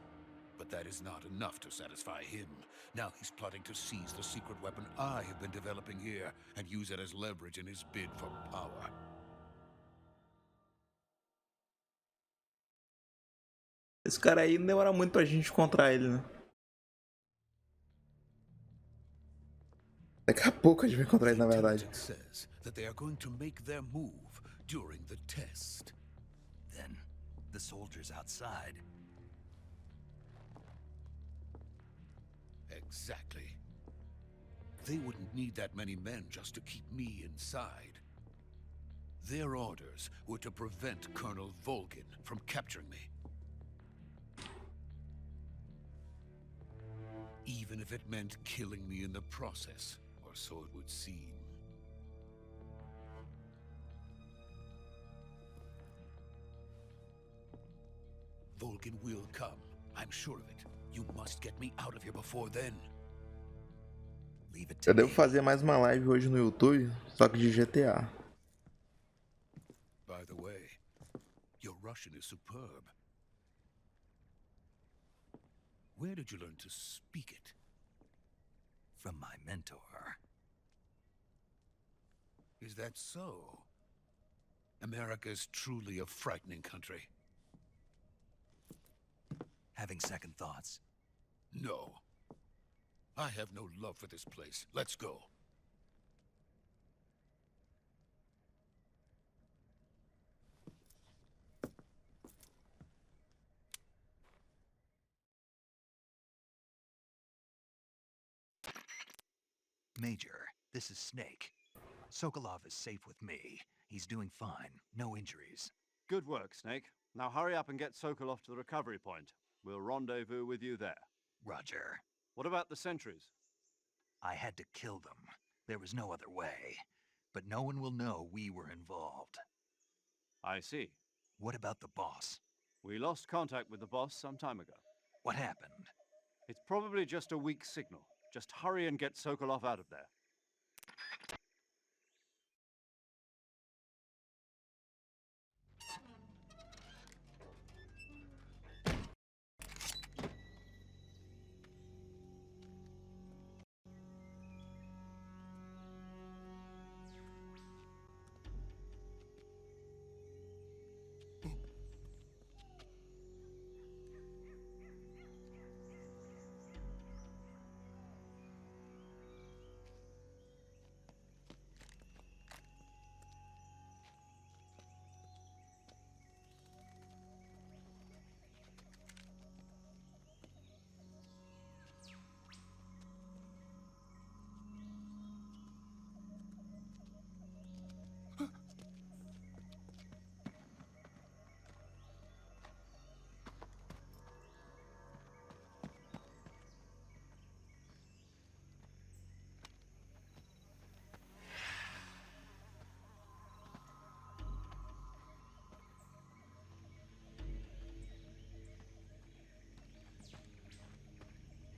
But that is not enough to satisfy him. Now he's plotting to seize the secret weapon I have been developing here and use it as leverage in his bid for power. Esse cara aí não demora muito pra gente encontrar ele, né? Daqui a pouco a gente vai encontrar ele, na verdade. Intelligence says that they are going to make their move during the test. Then, the soldiers outside. Exactly. They wouldn't need that many men just to keep me inside. Their orders were to prevent Colonel Volgin from capturing me. Even if it meant killing me in the process, or so it would seem. Volgin will come. I'm sure of it. You must get me out of here before then. Leave it to Eu me. devo fazer mais uma live hoje no YouTube, só que de GTA. By the way, your Russian is superb. Where did you learn to speak it? From my mentor. Is that so? America is truly a frightening country. Having second thoughts. No. I have no love for this place. Let's go. Major, this is Snake. Sokolov is safe with me. He's doing fine. No injuries. Good work, Snake. Now hurry up and get Sokolov to the recovery point. We'll rendezvous with you there. Roger. What about the sentries? I had to kill them. There was no other way. But no one will know we were involved. I see. What about the boss? We lost contact with the boss some time ago. What happened? It's probably just a weak signal. Just hurry and get Sokolov out of there.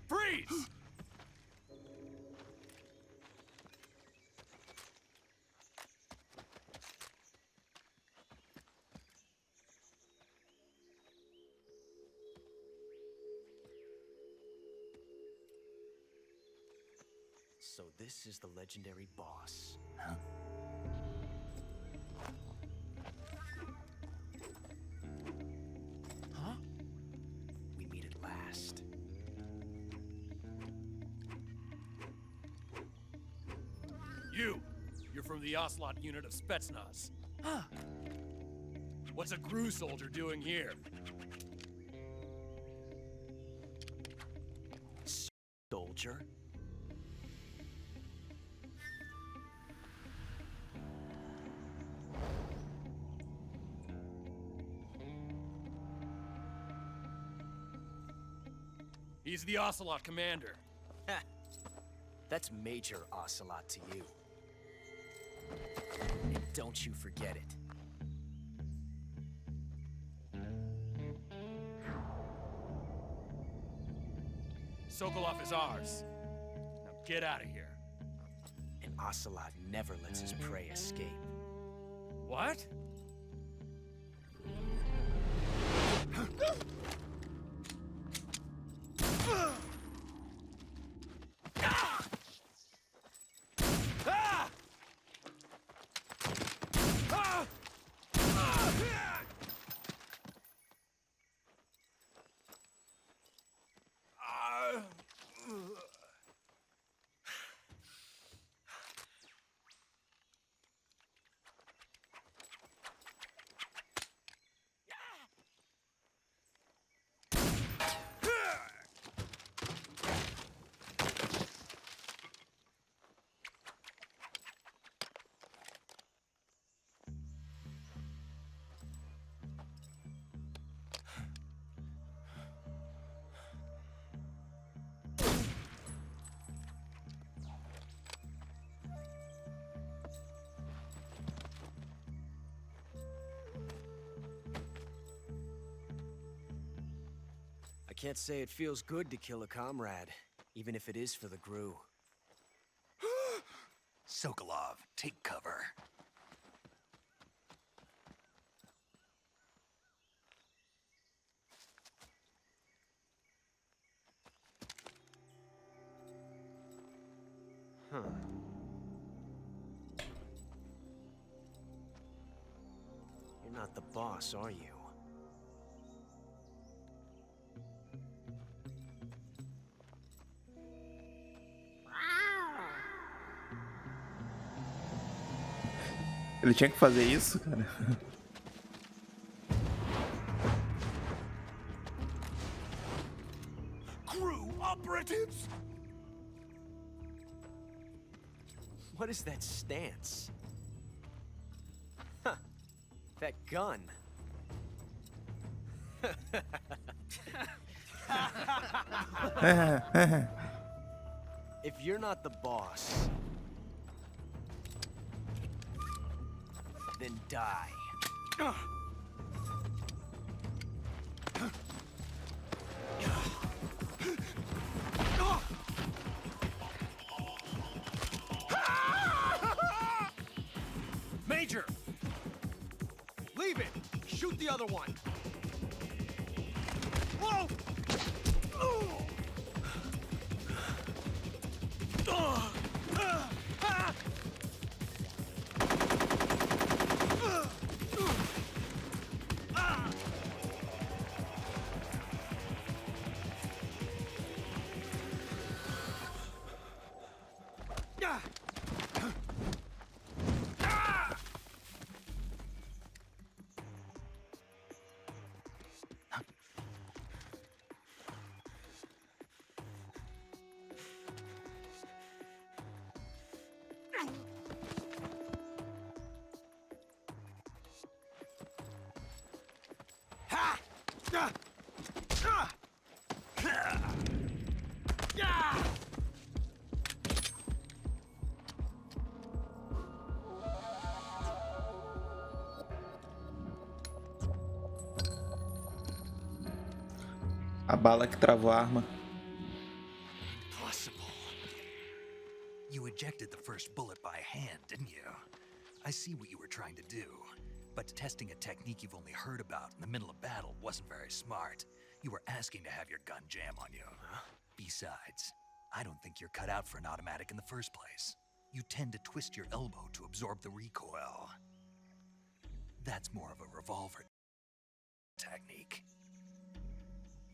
Freeze! So this is the legendary boss. Huh? Huh? We meet at last. You're from the Ocelot unit of Spetsnaz. Huh? What's a GRU soldier doing here? Soldier? He's the Ocelot commander. Ha! That's Major Ocelot to you. And don't you forget it. Sokolov is ours. Now get out of here. And Ocelot never lets his prey escape. What? I can't say it feels good to kill a comrade, even if it is for the Gru. Sokolov, take cover. Huh. You're not the boss, are you? Ele tinha que fazer isso, cara. Crew operatives! What is that stance? Huh. That gun. If you're not the boss, then die. Major! Leave it! Shoot the other one! Whoa! A bala que travou a arma. Impossible. You ejected the first bullet by hand, didn't you? I see what you were trying to do. But testing a technique you've only heard about in the middle of battle wasn't very smart. You were asking to have your gun jam on you. Besides, I don't think you're cut out for an automatic in the first place. You tend to twist your elbow to absorb the recoil. That's more of a revolver technique.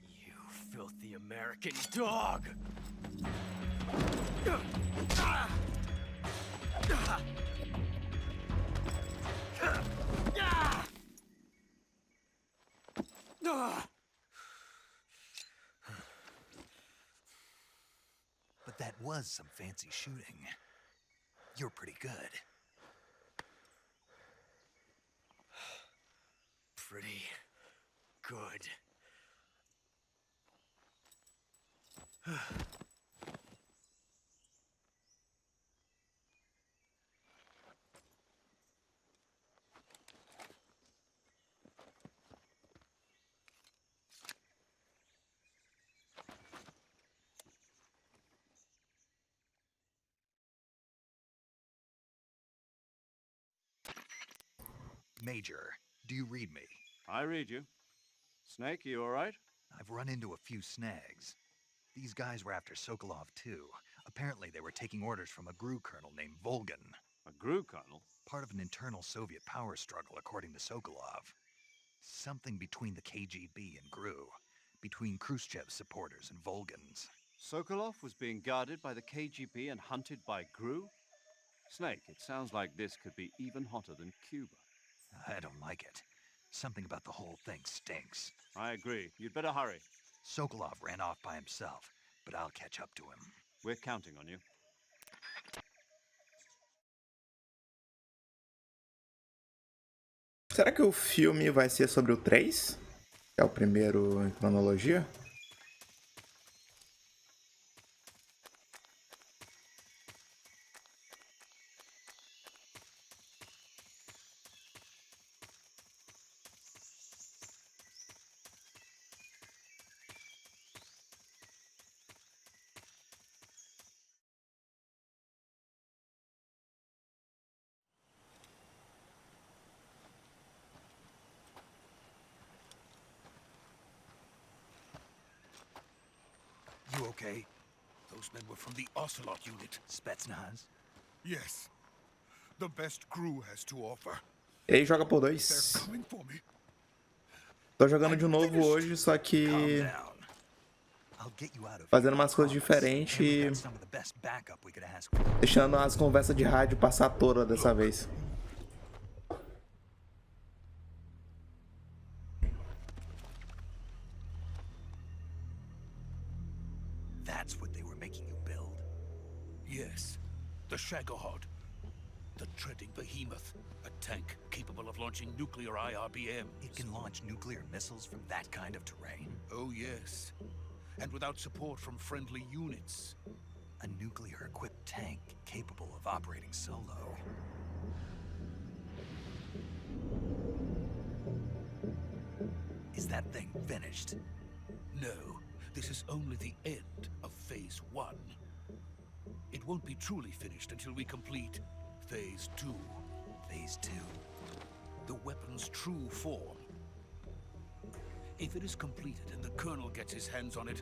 You filthy American dog! But that was some fancy shooting. You're pretty good. Pretty good. Major, do you read me? I read you. Snake, you all right? I've run into a few snags. These guys were after Sokolov too. Apparently they were taking orders from a GRU colonel named Volgan. A GRU colonel? Part of an internal Soviet power struggle, according to Sokolov. Something between the KGB and GRU. Between Khrushchev's supporters and Volgan's. Sokolov was being guarded by the KGB and hunted by GRU? Snake, it sounds like this could be even hotter than Cuba. I don't like it. Something about the whole thing stinks. I agree. You'd better hurry. Sokolov ran off by himself, but I'll catch up to him. We're counting on you. Será que o filme vai ser sobre o 3? Que é o primeiro em cronologia? You okay? Those men were from the Ocelot unit. Spetsnaz? Yes. The best GRU has to offer. E aí joga por They're 2. coming for me. Tô jogando de novo hoje, só que Calm down. I'll get you out of fazendo here, umas I coisas promise. diferentes And we e got some of the best backup we could ask for. deixando as conversas de rádio passar toda dessa vez. That's what they were making you build. Yes. The Shagohod. The treading behemoth. A tank capable of launching nuclear IRBMs. It can launch nuclear missiles from that kind of terrain. Oh, yes. And without support from friendly units. A nuclear-equipped tank capable of operating solo. Is that thing finished? No, this is only the end of Phase 1. It won't be truly finished until we complete Phase 2. Phase 2. The weapon's true form. If it is completed and the Colonel gets his hands on it,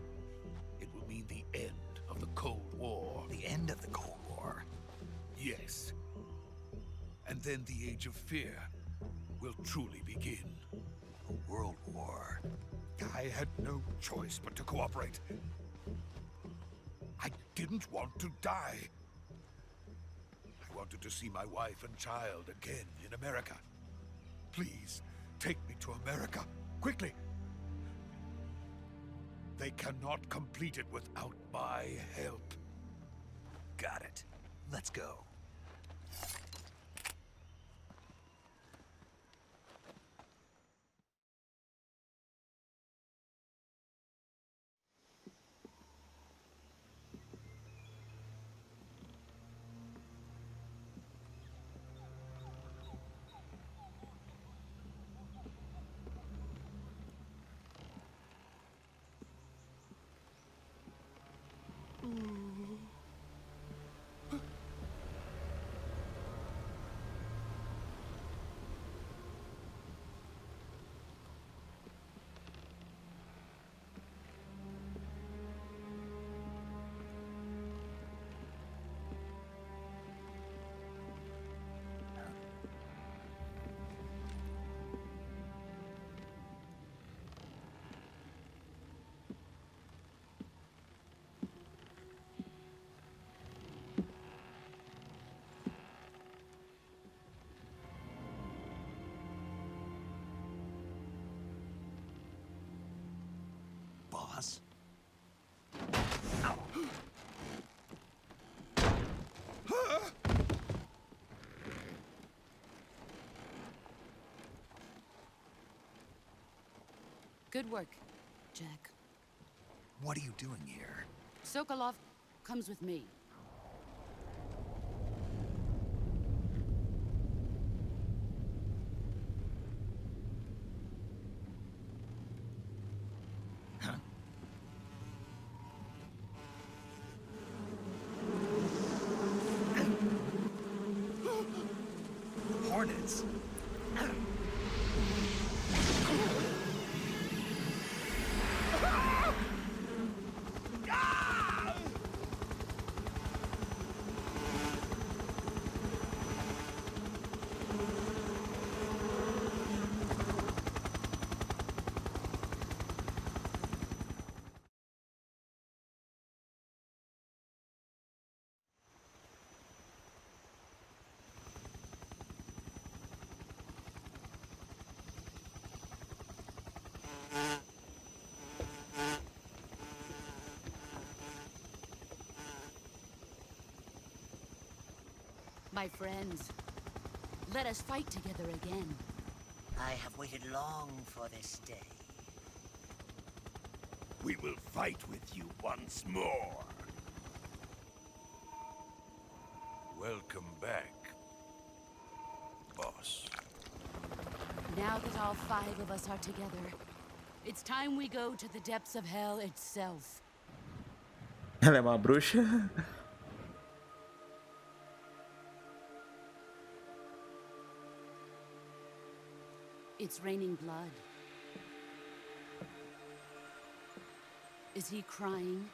it will mean the end of the Cold War. The end of the Cold War. Yes. And then the Age of Fear will truly begin. A world war. I had no choice but to cooperate. I didn't want to die. I wanted to see my wife and child again in America. Please, take me to America, quickly. They cannot complete it without my help. Got it. Let's go. Boss? Good work, Jack. What are you doing here? Sokolov comes with me. Hornets? My friends, let us fight together again. I have waited long for this day. We will fight with you once more. Welcome back, boss. Now that all 5 of us are together, it's time we go to the depths of hell itself. Ela é uma bruxa. It's raining blood. Is he crying?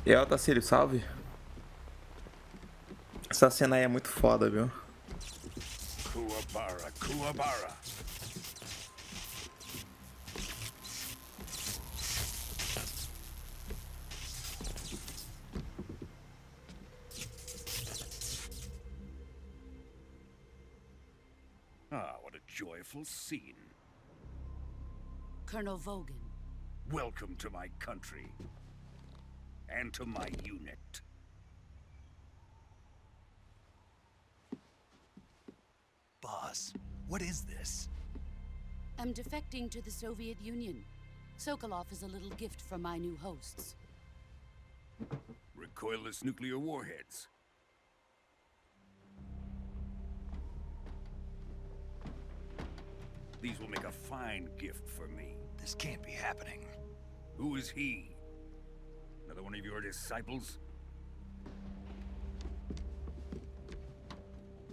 E aí, Otacílio, salve. Essa cena aí é muito foda, viu? Kuwabara, Kuwabara. Ah, what a joyful scene. Colonel Vogan. Welcome to my country. And to my unit. Boss, what is this? I'm defecting to the Soviet Union. Sokolov is a little gift from my new hosts. Recoilless nuclear warheads. These will make a fine gift for me. This can't be happening. Who is he? Another one of your disciples?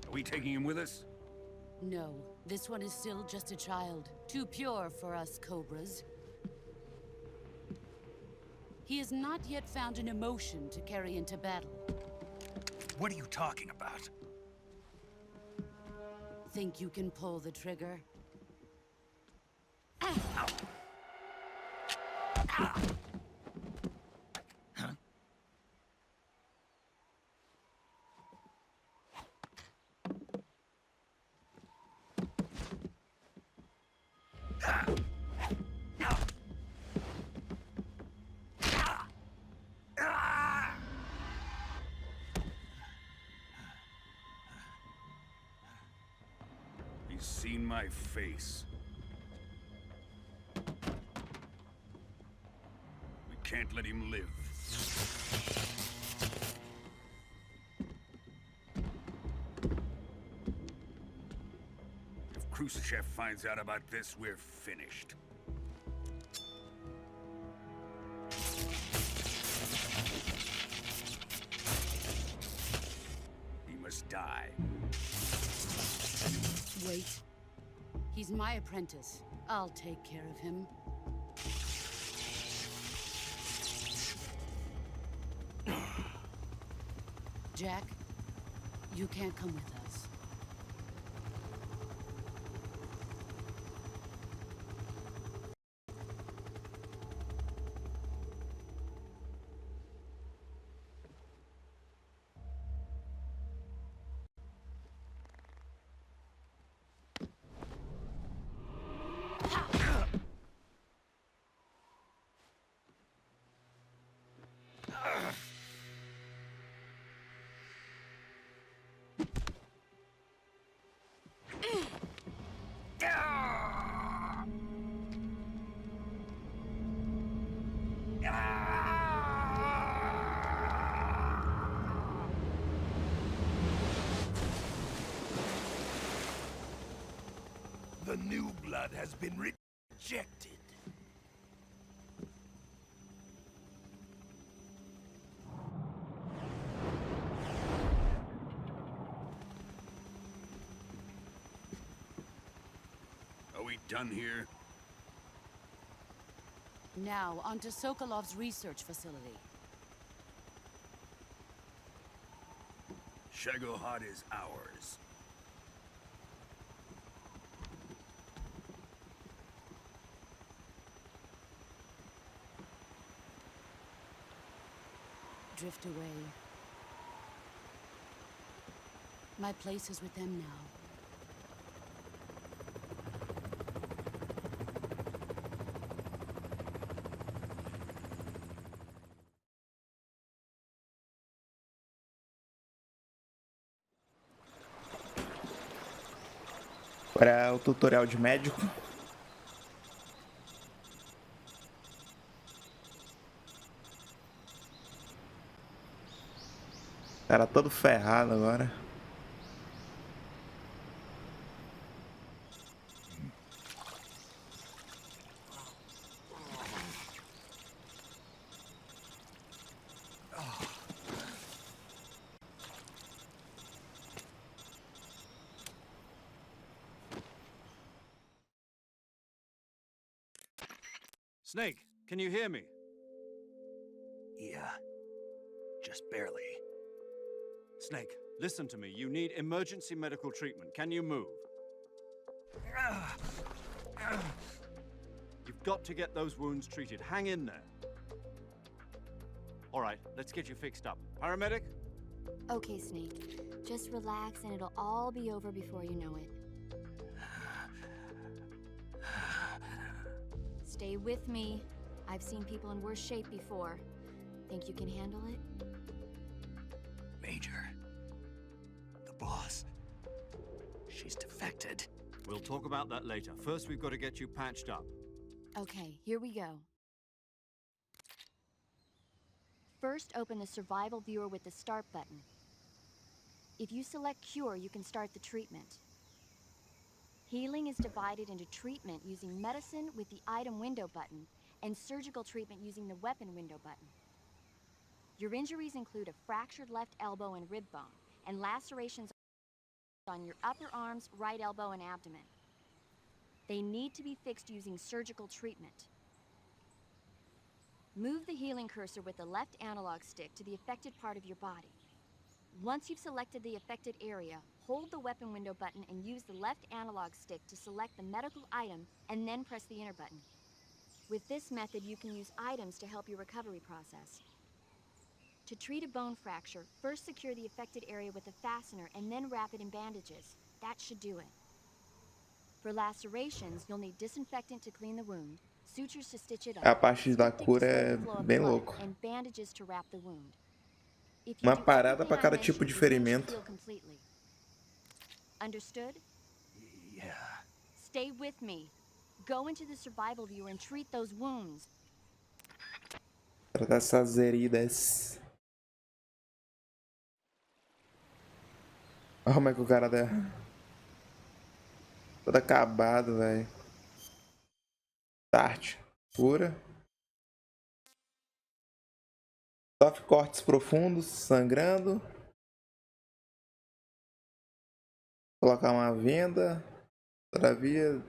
Are we taking him with us? No, this one is still just a child. Too pure for us Cobras. He has not yet found an emotion to carry into battle. What are you talking about? Think you can pull the trigger? He's seen my face. We can't let him live. If Khrushchev finds out about this, we're finished. He must die. Wait. He's my apprentice. I'll take care of him. Jack, you can't come with us. The new blood has been rejected. Are we done here? Now, onto Sokolov's research facility. Shagohod is ours. Drift away. My place is with them now. Agora é o tutorial de médico. Cara todo ferrado agora. Snake, can you hear me? Yeah. Just barely. Snake, listen to me. You need emergency medical treatment. Can you move? You've got to get those wounds treated. Hang in there. All right, let's get you fixed up. Paramedic? Okay, Snake. Just relax and it'll all be over before you know it. Stay with me. I've seen people in worse shape before. Think you can handle it? Major. The boss. She's defected. We'll talk about that later. First, we've got to get you patched up. Okay, here we go. First, open the survival viewer with the start button. If you select cure, you can start the treatment. Healing is divided into treatment using medicine with the item window button and surgical treatment using the weapon window button. Your injuries include a fractured left elbow and rib bone, and lacerations on your upper arms, right elbow, and abdomen. They need to be fixed using surgical treatment. Move the healing cursor with the left analog stick to the affected part of your body. Once you've selected the affected area, hold the weapon window button and use the left analog stick to select the medical item and then press the enter button. With this method, you can use items to help your recovery process. To treat a bone fracture, first secure the affected area with a fastener and then wrap it in bandages. That should do it. For lacerations, you'll need disinfectant to clean the wound, sutures to stitch it A up, parte da styptic to cura slow é the flow of bem blood, louco. and bandages to wrap the wound. If you Uma do parada everything para I cada tipo mentioned, de the wound should ferimento. heal completely. Understood? Yeah. Stay with me. Go into the survival viewer and treat those wounds. Tratar essas heridas. Olha como é que o cara tá todo acabado, velho. Start. Cura. Sofre cortes profundos, sangrando. Colocar uma venda. Todavia.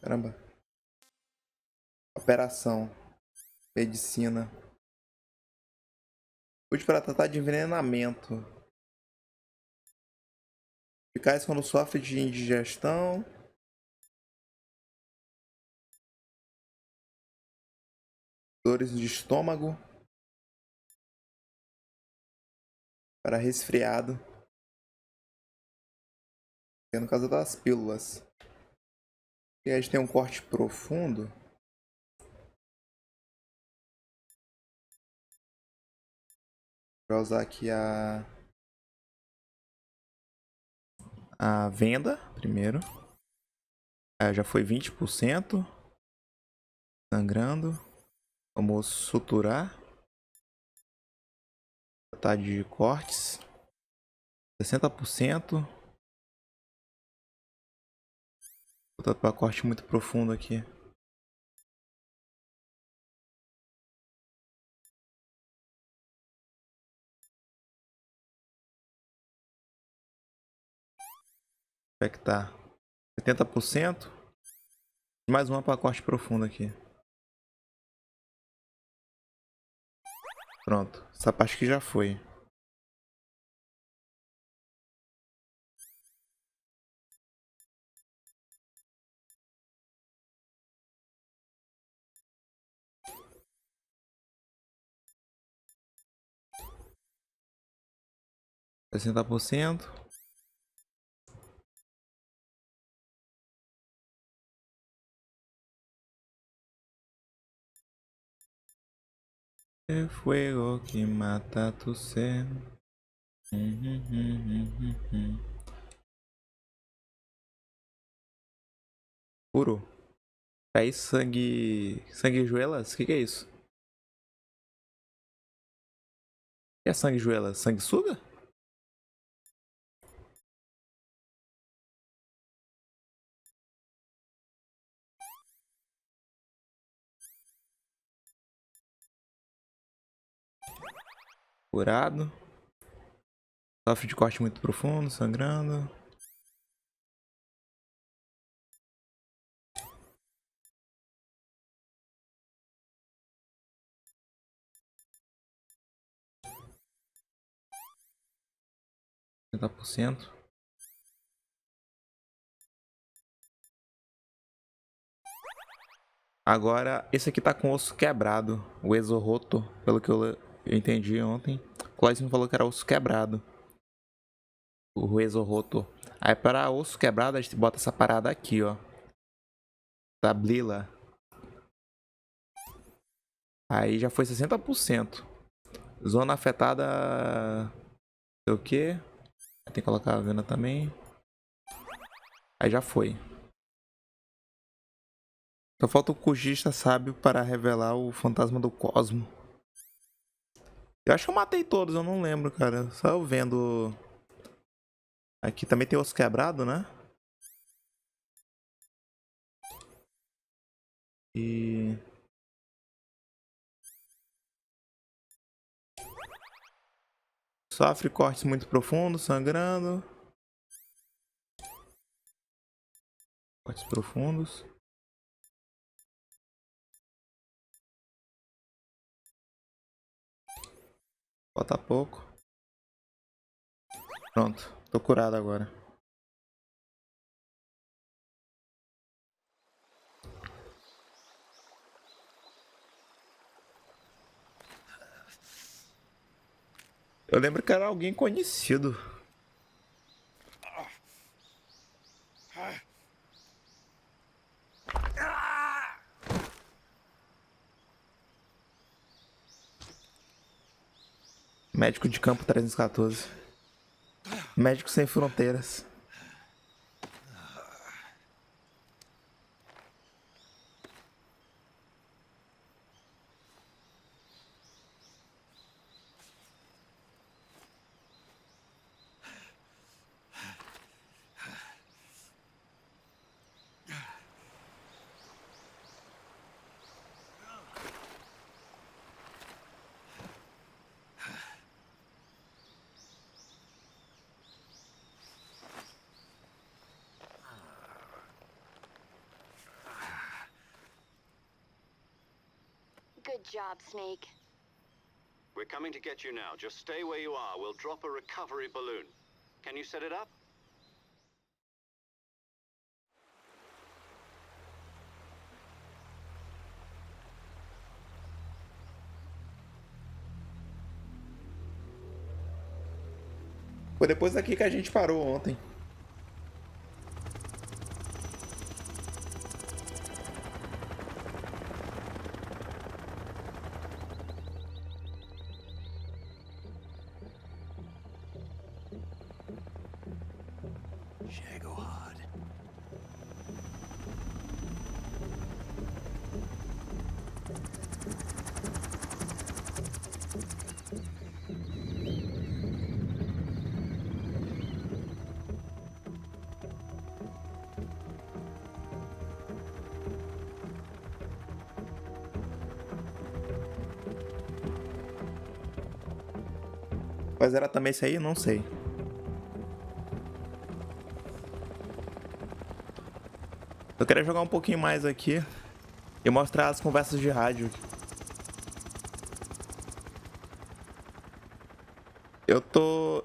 Caramba. Operação. Medicina. Útil para tratar de envenenamento. Eficaz quando sofre de indigestão. Dores de estômago. Para resfriado. Que é no caso das pílulas. E a gente tem um corte profundo. Vou usar aqui a venda primeiro. Já foi 20%. Sangrando. Vamos suturar. Tratar de cortes. 60%. Vou para corte muito profundo aqui. Como é que tá? 70%. Mais uma para corte profundo aqui. Pronto. Essa parte aqui já foi. 60%. É fuego que mata tu ser. Puro. Aí sangue. Sanguejuelas? O que é isso? O que é sanguejuelas? Sanguessuga? Curado. Sofre de corte muito profundo, sangrando. %. Agora, esse aqui tá com osso quebrado. O exorroto, pelo que eu entendi ontem. O Cláudio me falou que era osso quebrado. O exorroto. Aí para osso quebrado a gente bota essa parada aqui, ó. Da Blila. Aí já foi 60%. Zona afetada. Sei o que? Tem que colocar a venda também. Aí já foi. Só falta o cugista sábio para revelar o fantasma do Cosmo. Eu acho que eu matei todos, eu não lembro, cara. Só eu vendo. Aqui também tem osso quebrado, né? E... Sofre cortes muito profundos, sangrando. Cortes profundos. Falta pouco. Pronto, tô curado agora. Eu lembro que era alguém conhecido. Médico de campo 314. Médico sem fronteiras. Good job, Snake. We're coming to get you now. Just stay where you are. We'll drop a recovery balloon. Can you set it up? Foi depois daqui que a gente parou ontem. Shagohod. Mas era também esse aí? Não sei. Eu queria jogar um pouquinho mais aqui e mostrar as conversas de rádio. Eu tô...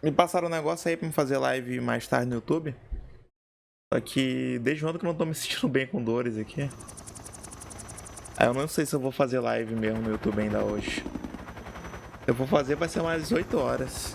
Me passaram um negócio aí pra me fazer live mais tarde no YouTube. Só que desde ontem que eu não tô me sentindo bem com dores aqui. Aí eu não sei se eu vou fazer live mesmo no YouTube ainda hoje. Se eu for fazer vai ser mais 8 horas.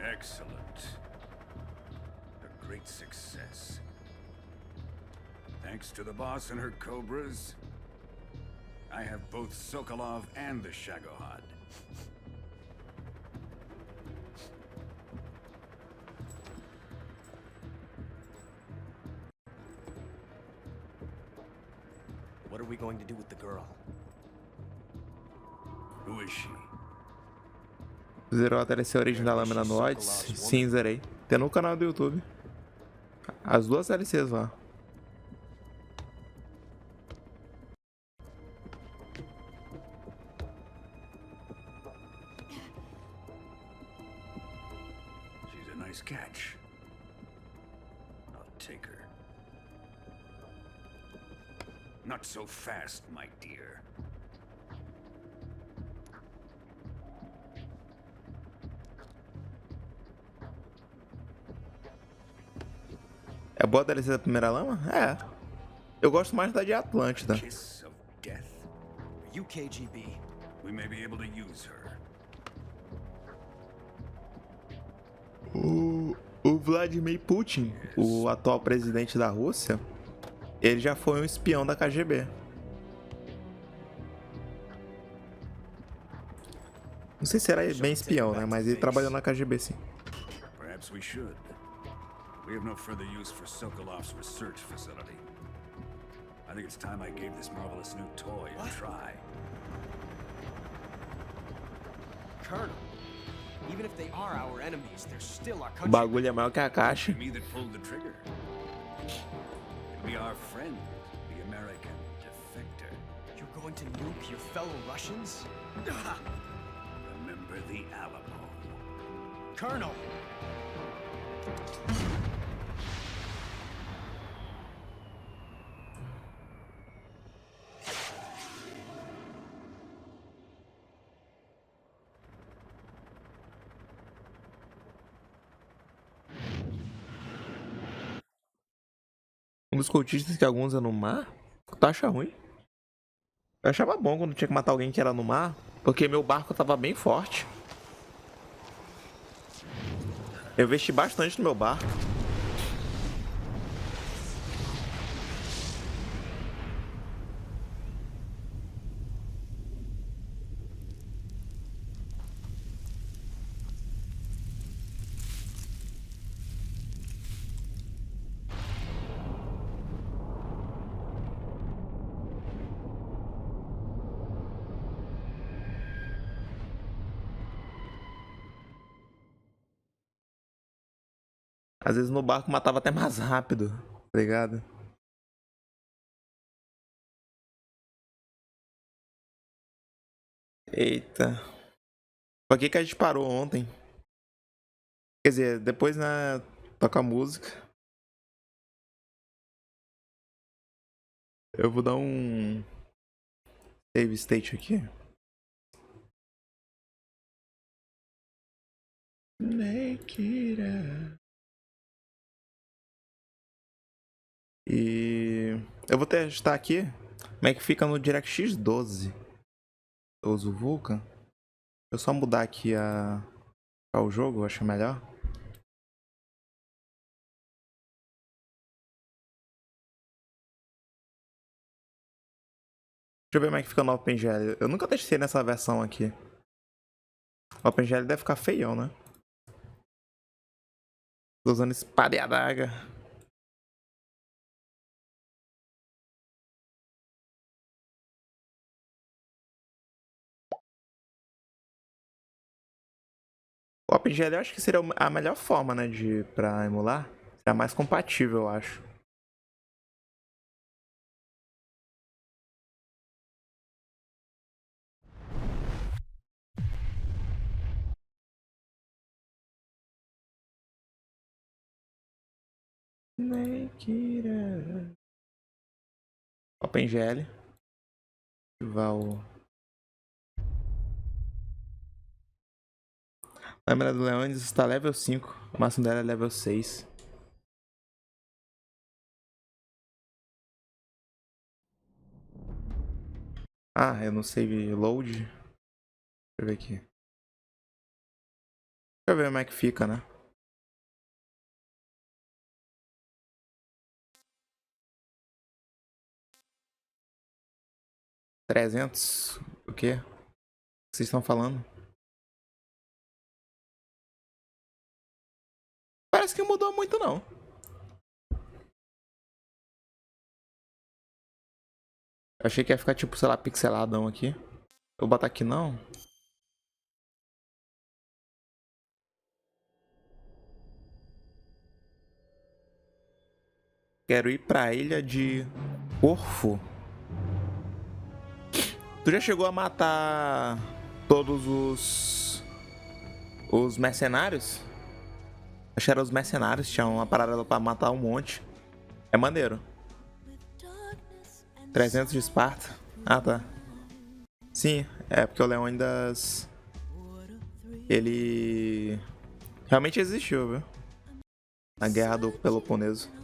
Excellent. A great success. Thanks to the boss and her cobras, I have both Sokolov and the Shagohod. What are we going to do with the girl? Who is she? Zerou a DLC Origem da Lâmina no Odyssey? Sim, zerei. Tem no canal do YouTube. As duas DLCs lá. She's a nice catch. I'll take her. Not so fast, my dear. É boa a DLC da Primeira Lama? É. Eu gosto mais da de Atlântida. Kiss of death. Are you KGB? We may be able to use her. O Vladimir Putin, o atual presidente da Rússia, ele já foi um espião da KGB. Não sei se era bem espião, né? Mas ele trabalhou na KGB, sim. Perhaps we should. We have no further use for Sokolov's research facility. I think it's time I gave this marvelous new toy a try. Colonel, even if they are our enemies, they're still our O country. bagulho é maior que a caixa. Me that pulled the trigger. It'll be our friend, the American defector. You're going to nuke your fellow Russians? Remember the Alamo. Colonel! Um dos cultistas que alguns é no mar? Tu acha ruim? Eu achava bom quando tinha que matar alguém que era no mar, porque meu barco tava bem forte. Eu investi bastante no meu barco. Às vezes no barco matava até mais rápido, tá ligado? Eita. Por que que a gente parou ontem? Quer dizer, depois, né, toca música. Eu vou dar um save state aqui. E eu vou testar aqui como é que fica no DirectX 12. Eu uso o Vulkan. Eu só mudar aqui o jogo, eu acho melhor. Deixa eu ver como é que fica no OpenGL. Eu nunca testei nessa versão aqui. O OpenGL deve ficar feião, né? Tô usando espada e adaga. O OpenGL eu acho que seria a melhor forma, né, pra emular. Seria mais compatível, eu acho. OpenGL. Ativar o... Lâmina do Leônidas está level 5. O máximo dela é level 6. Ah, eu não save load. Deixa eu ver aqui. eu ver como é que fica, né? $300? O quê? O que vocês estão falando? Parece que mudou muito, não. Eu achei que ia ficar, tipo, sei lá, pixeladão aqui. Vou botar aqui, não. Quero ir pra ilha de Corfo. Tu já chegou a matar todos os mercenários? Acho que eram os mercenários, tinha uma parada pra matar um monte. É maneiro. 300 de Esparta. Ah, tá. Sim, é porque o Leônidas... ele... realmente existiu, viu? Na Guerra do Peloponeso.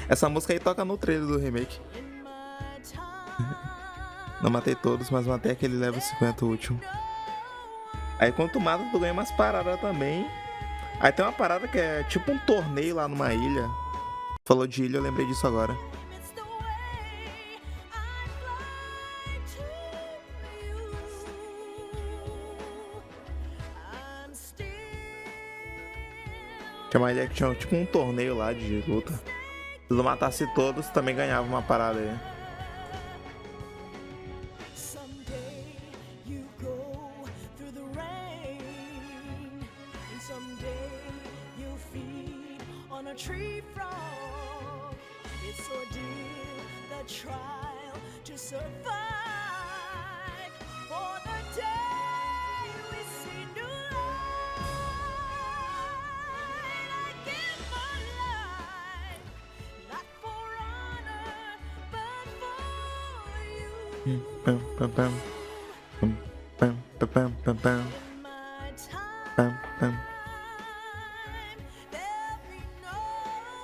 Essa música aí toca no trailer do remake. Não matei todos, mas matei aquele level 50 último. Aí quando tu mata, tu ganha umas paradas também. Aí tem uma parada que é tipo um torneio lá numa ilha. Falou de ilha, eu lembrei disso agora. Tinha uma ilha que tinha tipo um torneio lá de luta. Se tu matasse todos, também ganhava uma parada aí.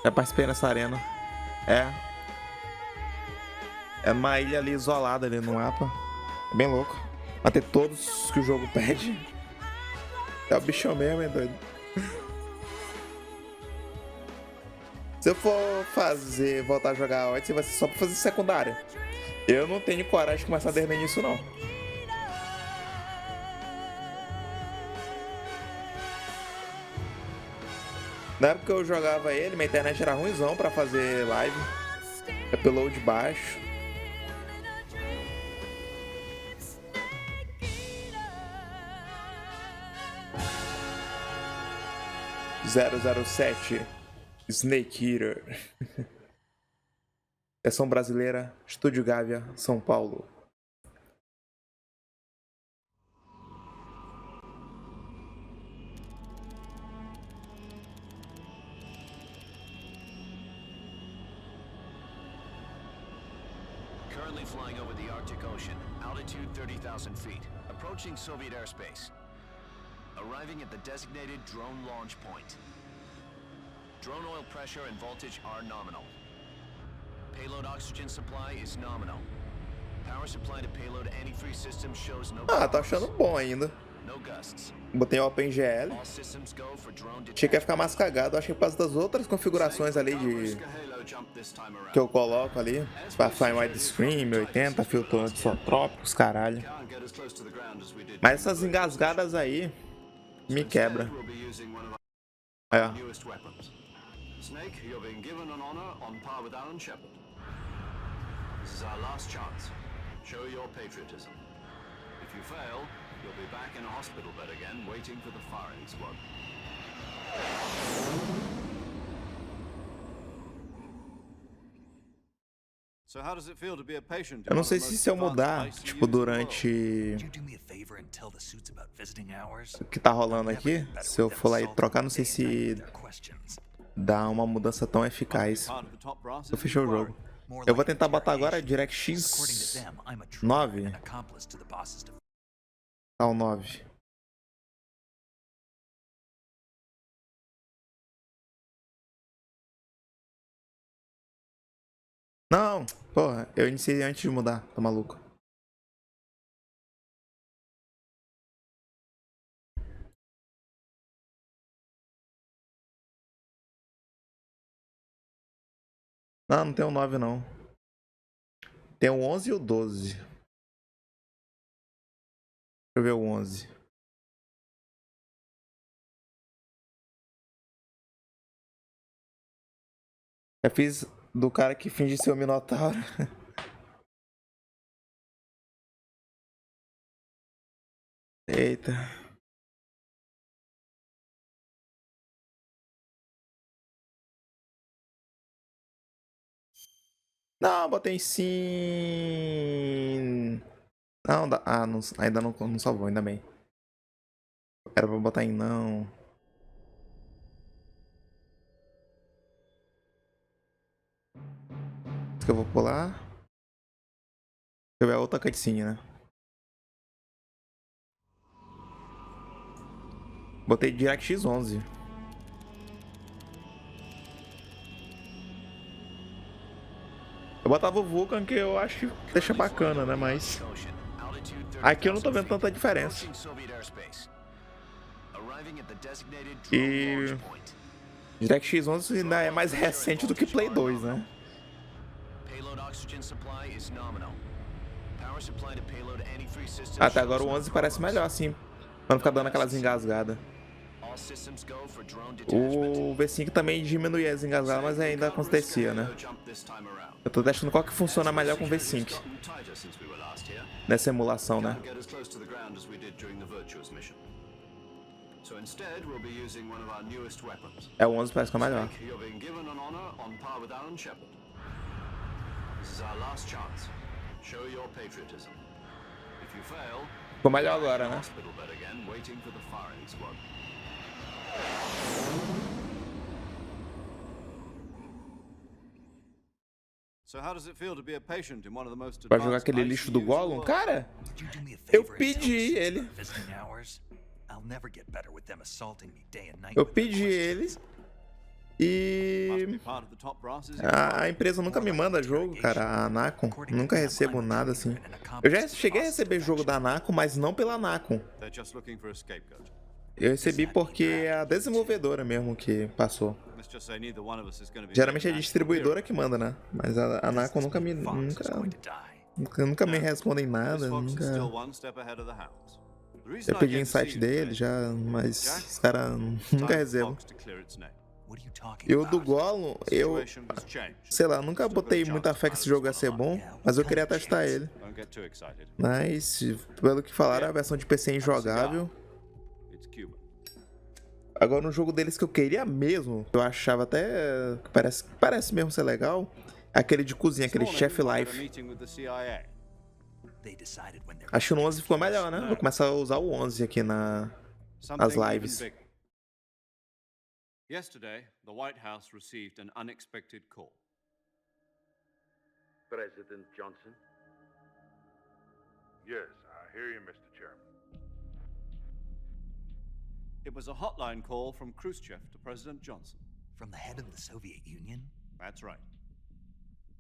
Já participei nessa arena. É uma ilha ali isolada ali no mapa. É bem louco. Matei todos que o jogo pede. É o bichão mesmo, é doido. Se eu for voltar a jogar Odyssey, vai ser só pra fazer secundária. Eu não tenho coragem de começar desde o início, não. Na época que eu jogava ele, minha internet era ruimzão pra fazer live. Upload baixo. .007 Snake Eater. Versão brasileira, Estúdio Gávea, São Paulo. Currently flying over the Arctic Ocean, altitude 30,000 feet, approaching Soviet airspace. Arriving at the designated drone launch point. Drone oil pressure and voltage are nominal. Payload oxygen supply is nominal. Power supply to payload antifreeze system shows no Ah, tô achando bom ainda. No gusts. Botei OpenGL. All systems go for drone Achei que ia ficar mais cagado. Acho que por causa das outras configurações ali que eu coloco ali. Pra Fine Widescreen, 1080, filtro isotrópicos, caralho. Mas essas engasgadas aí me quebra. Aí, ó. Snake, you're being given an honor on par with Alan Shepard. This is our last chance. Show your patriotism. If you fail, you'll be back in a hospital bed again, waiting for the firing squad. So how does it feel to be a patient? Eu não sei se eu mudar, tipo, durante o que tá rolando aqui, se eu for lá e trocar, não sei se dá uma mudança tão eficaz. Eu fechei o jogo. More Eu vou like tentar botar agora interrogation. According to DirectX them, I'm a traitor 9. and accomplice to the boss's Tá o 9. Não, porra, eu iniciei antes de mudar, tá maluco? Não, não tem o 9 não. Tem o 11 e o 12. Deixa eu ver o 11. Eu fiz do cara que finge ser o Minotauro. Eita. Não, botei sim. Não, não, ainda não salvou, ainda bem. Era pra botar em não. Acho que eu vou pular. Deixa eu ver a outra cutscene, né? Botei DirectX 11. Eu botava o Vulkan que eu acho que deixa bacana, né? Mas aqui eu não tô vendo tanta diferença. E DirectX 11 ainda é mais recente do que Play 2, né? Até agora o 11 parece melhor, assim, pra não ficar dando aquelas engasgadas. O V5 também diminui as engasgadas, mas ainda acontecia, né? Eu tô testando qual que funciona melhor com o V5. Nessa emulação, né? É, o 11 parece que é melhor. Ficou melhor agora, né? Vai jogar aquele lixo do Gollum? Cara, eu pedi ele. Eu pedi ele. E a empresa nunca me manda jogo, cara, a Anacon. Nunca recebo nada assim. Eu já cheguei a receber jogo da Anacon, mas não pela Anacon. Eu recebi porque é a desenvolvedora mesmo que passou. Geralmente é a distribuidora que manda, né? Mas a Anacon nunca me respondem nada, nunca. Eu pedi em site dele já, mas os caras nunca recebem. E o do Gollum, eu, sei lá, nunca botei muita fé que esse jogo ia ser bom, mas eu queria testar ele. Mas, pelo que falaram, a versão de PC é injogável. Agora, no jogo deles que eu queria mesmo, eu achava até que parece mesmo ser legal, aquele de cozinha, aquele Chef Life. Acho que no 11 ficou melhor, né? Vou começar a usar o 11 aqui nas lives. Yesterday, the White House received an unexpected call. President Johnson? Yes, I hear you, Mr. Chairman. It was a hotline call from Khrushchev to President Johnson. From the head of the Soviet Union? That's right.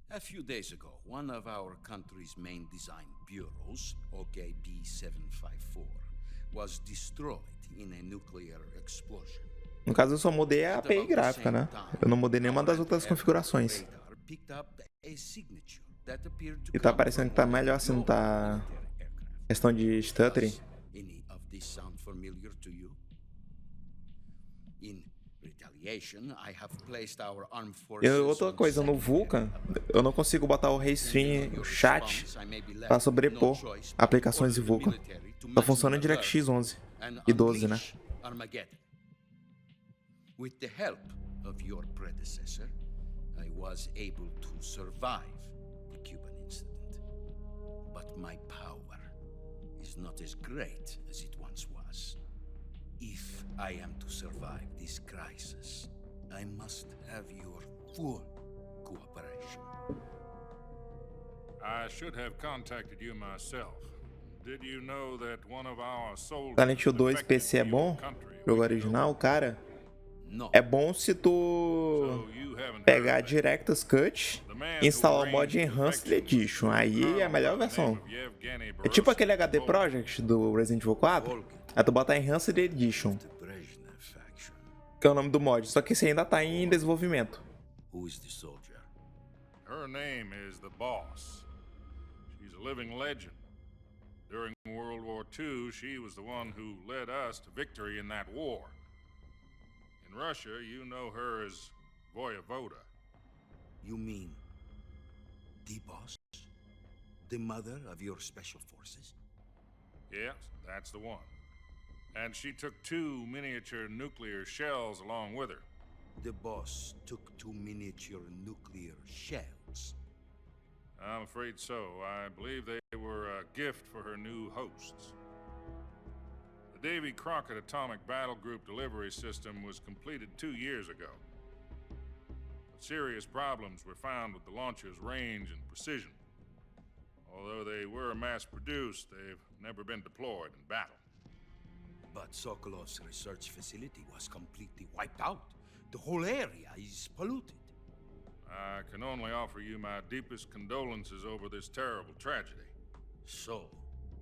A few days ago, one of our country's main design bureaus, OKB-754, was destroyed in a nuclear explosion. No caso, eu só mudei a API gráfica, né? Eu não mudei nenhuma das outras configurações. E tá parecendo que tá melhor assim, não tá... Questão de stuttering. E outra coisa, no Vulkan, eu não consigo botar o Restream, o chat, pra sobrepor aplicações de Vulkan. Só funciona em DirectX 11 e 12, né? With the help of your predecessor, I was able to survive the Cuban incident. But my power is not as great as it once was. If I am to survive this crisis, I must have your full cooperation. I should have contacted you myself. Did you know that one of our soldiers Silent Hill 2 defected PC é to bom? your country a Jogo week ago? original, cara. No. É bom se tu So you haven't pegar heard that. Director's Cut The man e instalar who o mod arranged Enhanced defections was Edition. a Aí é a colonel melhor by the versão. name of Yevgeny É tipo aquele Borovsky HD Volk. Project do Resident Evil 4. Aí tu bota Enhanced Edition, The Brezhnev faction. que é o nome do mod. Só que esse ainda tá em desenvolvimento. Who is the soldier? Her name is the Boss. She's a living legend. During World War II, she was the one who led us to victory in that war. In Russia, you know her as Voyevoda. You mean the boss? The mother of your special forces? Yes, that's the one. And she took 2 miniature nuclear shells along with her. The boss took 2 miniature nuclear shells. I'm afraid so. I believe they were a gift for her new hosts. The Davy Crockett Atomic Battle Group delivery system was completed 2 years ago. But serious problems were found with the launcher's range and precision. Although they were mass-produced, they've never been deployed in battle. But Sokolov's research facility was completely wiped out. The whole area is polluted. I can only offer you my deepest condolences over this terrible tragedy. So,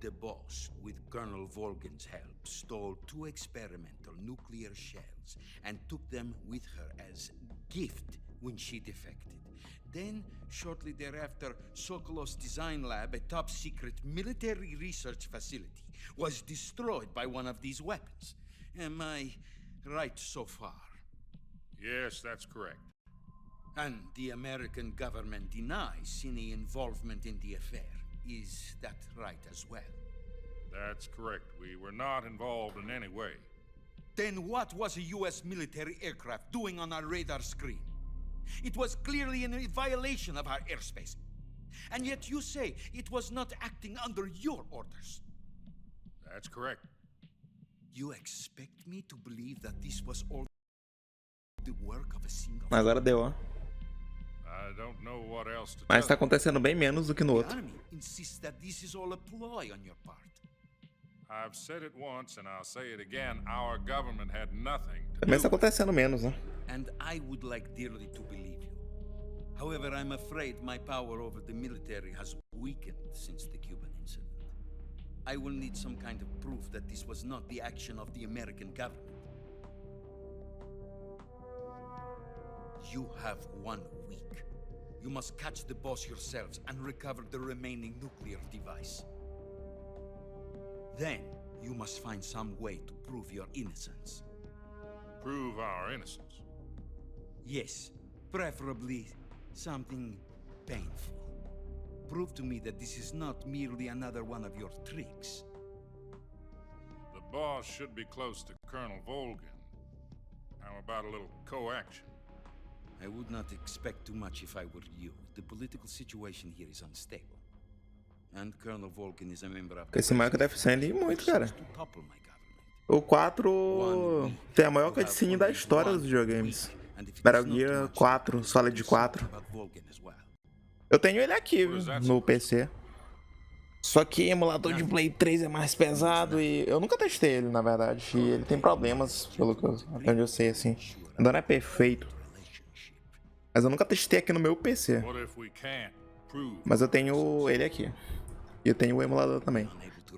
the boss, with Colonel Volgin's help, stole 2 experimental nuclear shells and took them with her as gift when she defected. Then, shortly thereafter, Sokolov's design lab, a top-secret military research facility, was destroyed by one of these weapons. Am I right so far? Yes, that's correct. And the American government denies any involvement in the affair. Is that right as well? That's correct. We were not involved in any way. Then what was a U.S. military aircraft doing on our radar screen? It was clearly in violation of our airspace. And yet you say it was not acting under your orders. That's correct. You expect me to believe that this was all the work of a single... Agora deu, ó. I don't know what else to Mas tá tell you. acontecendo bem menos do que no The outro. enemy insists that this is all a ploy on your part. I've said it once and I'll say it again. Our government had nothing to Também do tá with it. acontecendo menos, né? And I would like dearly to believe you. However, I'm afraid my power over the military has weakened since the Cuban incident. I will need some kind of proof that this was not the action of the American government. You have 1 week. You must catch the boss yourselves and recover the remaining nuclear device. Then, you must find some way to prove your innocence. Prove our innocence. Yes, preferably something painful. Prove to me that this is not merely another one of your tricks. The boss should be close to Colonel Volgin. How about a little co-action? I would not expect too much if I were you. The political situation here is unstable. And Colonel Volgin is a member of... Esse Michael deve ser ali muito, cara. To topple my government. O 4 tem a maior cutscene da história dos videogames. Metal Gear 4, Solid 4. Eu tenho ele aqui, viu, no PC. Só que emulador de Play 3 é mais pesado e eu nunca testei ele, na verdade. E ele tem problemas, pelo que onde eu sei, assim. Ainda não é perfeito. Mas eu nunca testei aqui no meu PC. What if we can't prove? Mas eu tenho ele aqui. E eu tenho o emulador também.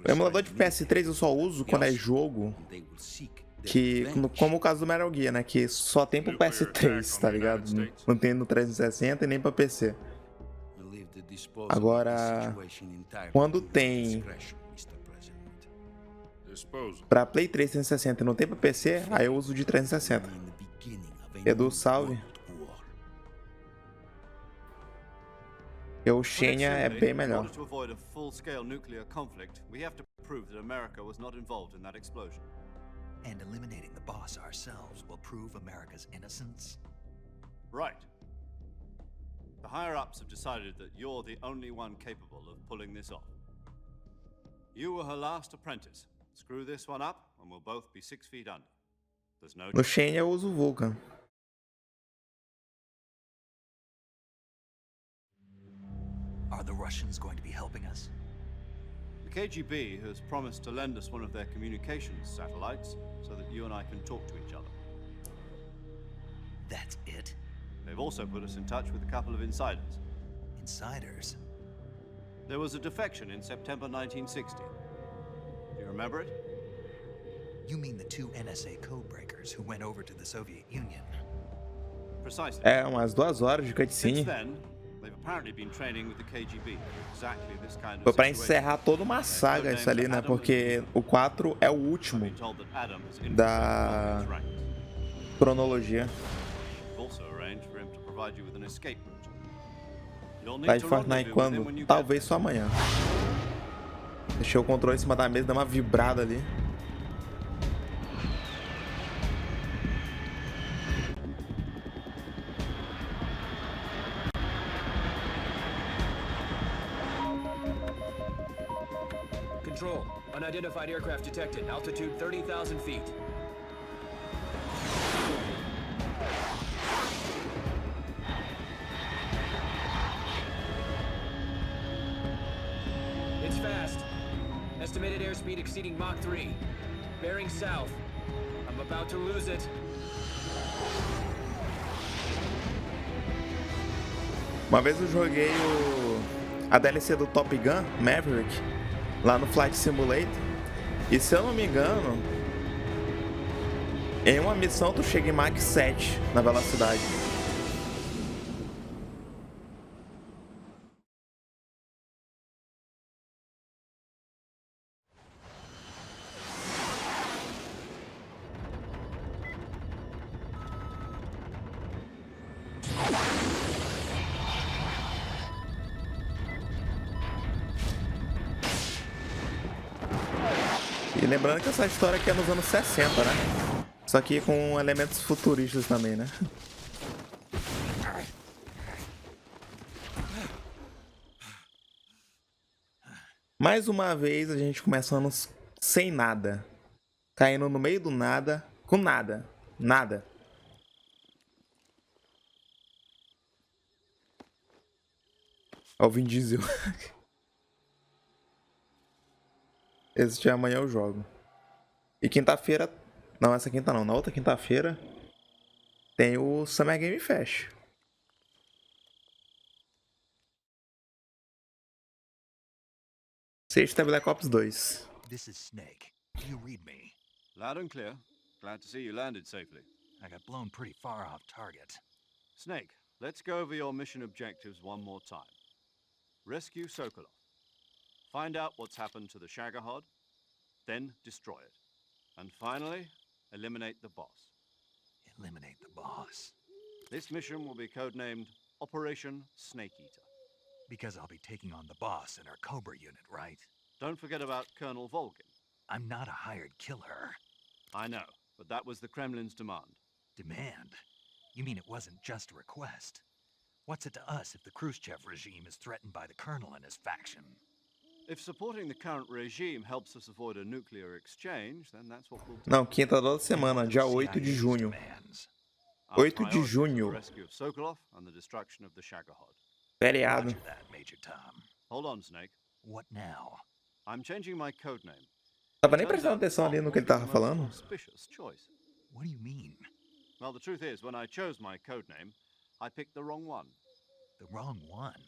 O emulador de PS3 eu só uso quando é jogo que, como o caso do Metal Gear, né? Que só tem pro PS3, tá ligado? Não tem no 360 e nem pra PC. Agora, quando tem pra Play 3 360 e não tem pra PC, aí eu uso de 360. Edu, salve. E o Xenia é bem melhor. To avoid a full-scale nuclear conflict, we have to prove that America was not involved in that explosion. And eliminating the boss ourselves will prove America's innocence? Right. The higher-ups have decided that you're the only one capable of pulling this off. You were her last apprentice. Screw this one up, and we'll both be 6 feet under. There's no... No Xenia eu uso o Vulcan. Are Are the Russians going to be helping us? The KGB has promised to lend us one of their communications satellites so that you and I can talk to each other. That's it? They've also put us in touch with a couple of insiders. Insiders? There was a defection in September 1960. Do you remember it? You mean the 2 NSA codebreakers who went over to the Soviet Union? Precisely. É, umas 2 horas de Since cutscene. then, they've apparently been training with the KGB. Exactly this kind Foi of pra situation. encerrar toda uma saga isso ali, né? Porque o 4 é o último I've been told that Adam has infiltrated da Conrad's ranks. cronologia. We've also arranged for him to provide you with an escape route. You'll need Vai de to Fortnite rendezvous with him quando? when you get Talvez só amanhã. Deixei o controle em cima da mesa, deu uma vibrada ali. Control. Unidentified aircraft detected. Altitude 30,000 feet. It's fast. Estimated airspeed exceeding Mach 3. Bearing south. I'm about to lose it. Uma vez eu joguei a DLC do Top Gun, Maverick, lá no Flight Simulator. E se eu não me engano, em uma missão tu chega em Mach 7 na velocidade. E lembrando que essa história aqui é nos anos 60, né? Só que com elementos futuristas também, né? Mais uma vez a gente começando sem nada. Caindo no meio do nada, com nada. Nada. Ó, o Vin Diesel. Esse dia amanhã eu jogo. E quinta-feira... Não, essa quinta não. Na outra quinta-feira tem o Summer Game Fest. Sexta é Black Ops 2. This is Snake. Do you read me? Loud and clear. Glad to see you landed safely. I got blown pretty far off target. Snake, let's go over your mission objectives one more time. Rescue Sokolov. Find out what's happened to the Shagohod, then destroy it. And finally, eliminate the boss. Eliminate the boss. This mission will be codenamed Operation Snake Eater. Because I'll be taking on the boss in our Cobra unit, right? Don't forget about Colonel Volgin. I'm not a hired killer. I know, but that was the Kremlin's demand. Demand? You mean it wasn't just a request? What's it to us if the Khrushchev regime is threatened by the Colonel and his faction? If supporting the current regime helps us avoid a nuclear exchange, then that's what we'll do. Não, quinta da outra semana, dia 8 de junho. 8 de junho. The rescue of Sokolov and the destruction of the Shagohod. Feriado. Roger that, Major Tom. Hold on, Snake. What now? I'm changing my codename. Tava nem prestando atenção ali no que ele tava falando. Auspicious choice. What do you mean? Well, the truth is, when I chose my codename, I picked the wrong one. The wrong one?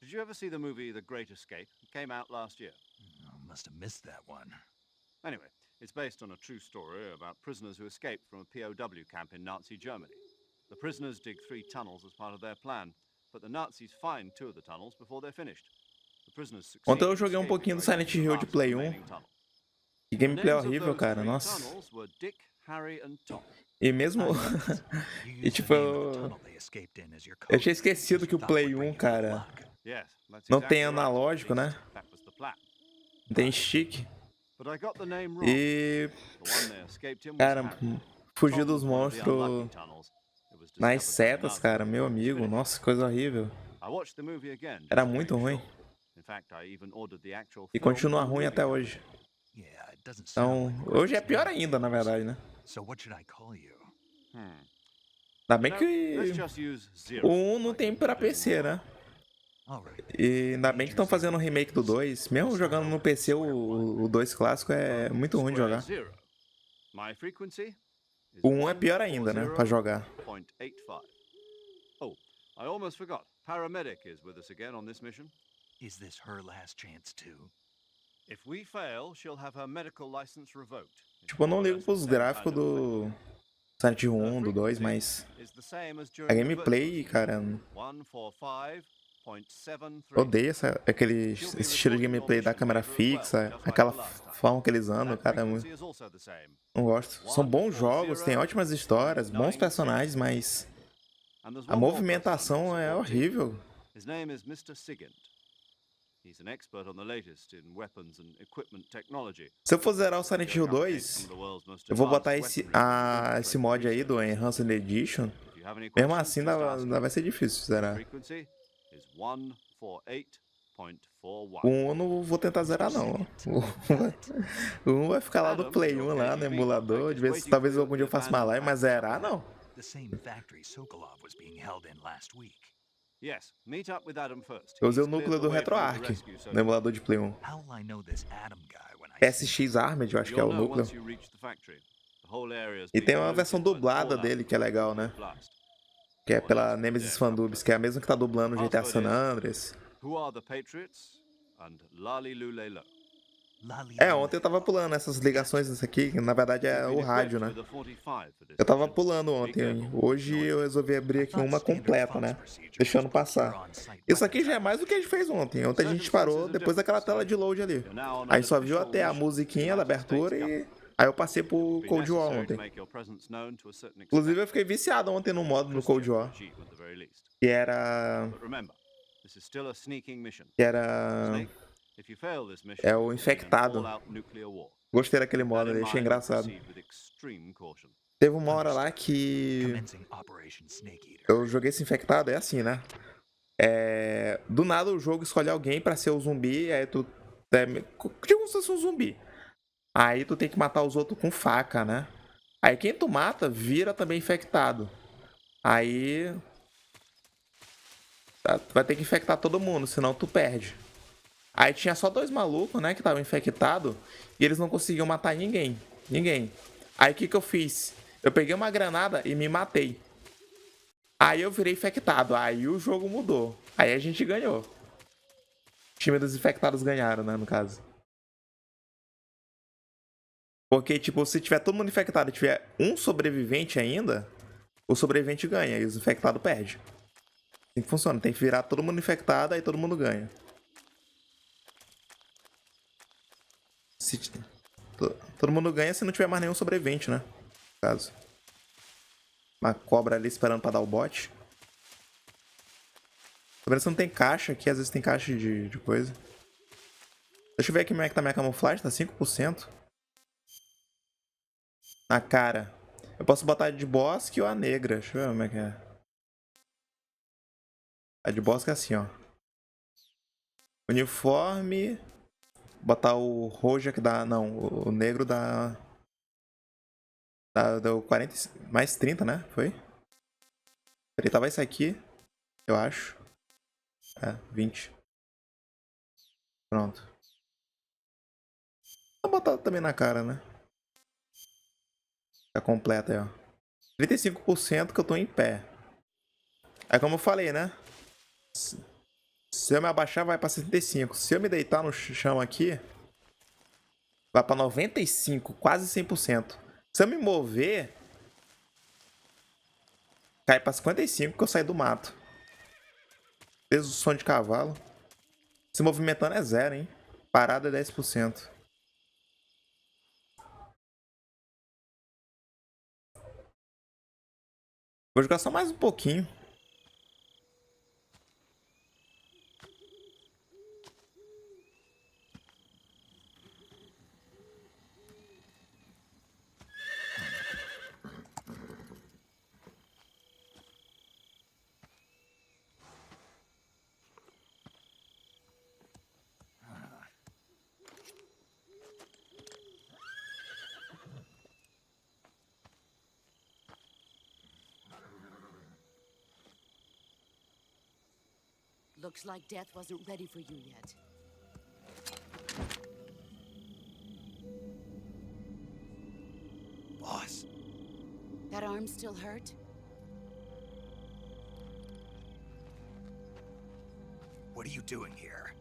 Did you ever see the movie The Great Escape? It came out last year. Oh, must have missed that one. Anyway, it's based on a true story about prisoners who escaped from a POW camp in Nazi Germany. The prisoners dig 3 tunnels as part of their plan, but the Nazis find 2 of the tunnels before they're finished. The prisoners succeed. Ontem eu joguei um pouquinho do Silent Hill de Play 1. Que gameplay horrível, cara. Nossa. E mesmo... e tipo, eu tinha esquecido que o Play 1, cara, não tem analógico, né? Não tem stick. E... cara, fugir dos monstros nas setas, cara, meu amigo. Nossa, coisa horrível. Era muito ruim. E continua ruim até hoje. Então, hoje é pior ainda, na verdade, né? Ainda bem que o 1 não tem pra PC, né? E ainda bem que estão fazendo um remake do 2. Mesmo jogando no PC, o 2 clássico é muito ruim de jogar. My frequency is O 1 é pior ainda, né? Pra jogar. 140.85. Oh, I almost forgot. Paramedic is with us again on this mission. Is this her last chance too? If we fail, she'll have her medical license revoked. Tipo, eu não ligo pros gráficos do Silent Hill 1, do 2, mas a gameplay, cara, odeio esse estilo de gameplay da câmera fixa, aquela forma que eles andam, cara, não gosto. São bons jogos, tem ótimas histórias, bons personagens, mas a movimentação é horrível. His name is Mr. Sigint. He's an expert on the latest in weapons and equipment technology. Se eu for zerar o Silent Hill 2, eu vou botar esse mod aí do Enhanced Edition. Mesmo assim, ainda vai ser difícil zerar. O 1 eu não vou tentar zerar, não. O 1 vai ficar lá no Play 1, lá no emulador. De vez, talvez algum dia eu faça uma live, mas zerar, não. The same factory Sokolov was being held in last week. Yes, meet up with Adam first. Eu usei o núcleo do RetroArch no emulador de Play 1. How will I know this Adam guy when I SX Armed, eu acho que é o núcleo. E tem uma versão dublada dele que é legal, né? Que é pela Nemesis Fandubs, que é a mesma que tá dublando o GTA San Andreas. Who are the Patriots? And Lali Lulelo. Ontem eu tava pulando essas ligações nisso aqui, que na verdade é o rádio, né? Eu tava pulando ontem, hoje eu resolvi abrir aqui uma completa, né? Deixando passar. Isso aqui já é mais do que a gente fez ontem. Ontem a gente parou depois daquela tela de load ali. A gente só viu até a musiquinha da abertura e... Aí eu passei pro Cold War ontem. Inclusive eu fiquei viciado ontem no modo no Cold War. Que era... É o infectado. Gostei daquele modo ali, achei engraçado. Teve uma hora lá que eu joguei esse infectado, é assim, né? Do nada o jogo escolhe alguém pra ser o zumbi, aí tu... Tipo se fosse um zumbi. Aí tu tem que matar os outros com faca, né? Aí quem tu mata vira também infectado. Aí... Tu vai ter que infectar todo mundo, senão tu perde. Aí tinha só 2 malucos, né, que estavam infectados. E eles não conseguiam matar ninguém. Aí o que eu fiz? Eu peguei uma granada e me matei. Aí eu virei infectado. Aí o jogo mudou. Aí a gente ganhou. O time dos infectados ganharam, né, no caso. Porque, tipo, se tiver todo mundo infectado e tiver um sobrevivente ainda, o sobrevivente ganha e os infectados perdem. Assim que funciona. Tem que virar todo mundo infectado, aí todo mundo ganha. Todo mundo ganha se não tiver mais nenhum sobrevivente, né? No caso. Uma cobra ali esperando pra dar o bote. Talvez não tem caixa aqui, às vezes tem caixa de coisa. Deixa eu ver aqui como é que tá minha camuflagem, tá 5%. Na cara. Eu posso botar a de bosque ou a negra. Deixa eu ver como é que é. A de bosque é assim, ó. Uniforme. Botar o roxa que dá... Não, o negro dá... Deu 40... Mais 30, né? Foi? Peraí, tava isso aqui. Eu acho. 20. Pronto. Vou botar também na cara, né? Tá completa aí, ó. 35% que eu tô em pé. É como eu falei, né? Se eu me abaixar, vai pra 75%. Se eu me deitar no chão aqui, vai pra 95%, quase 100%. Se eu me mover, cai pra 55%, que eu saio do mato. Peso do som de cavalo. Se movimentando é 0, hein? Parada é 10%. Vou jogar só mais um pouquinho. Looks like death wasn't ready for you yet. Boss. That arm still hurt? What are you doing here?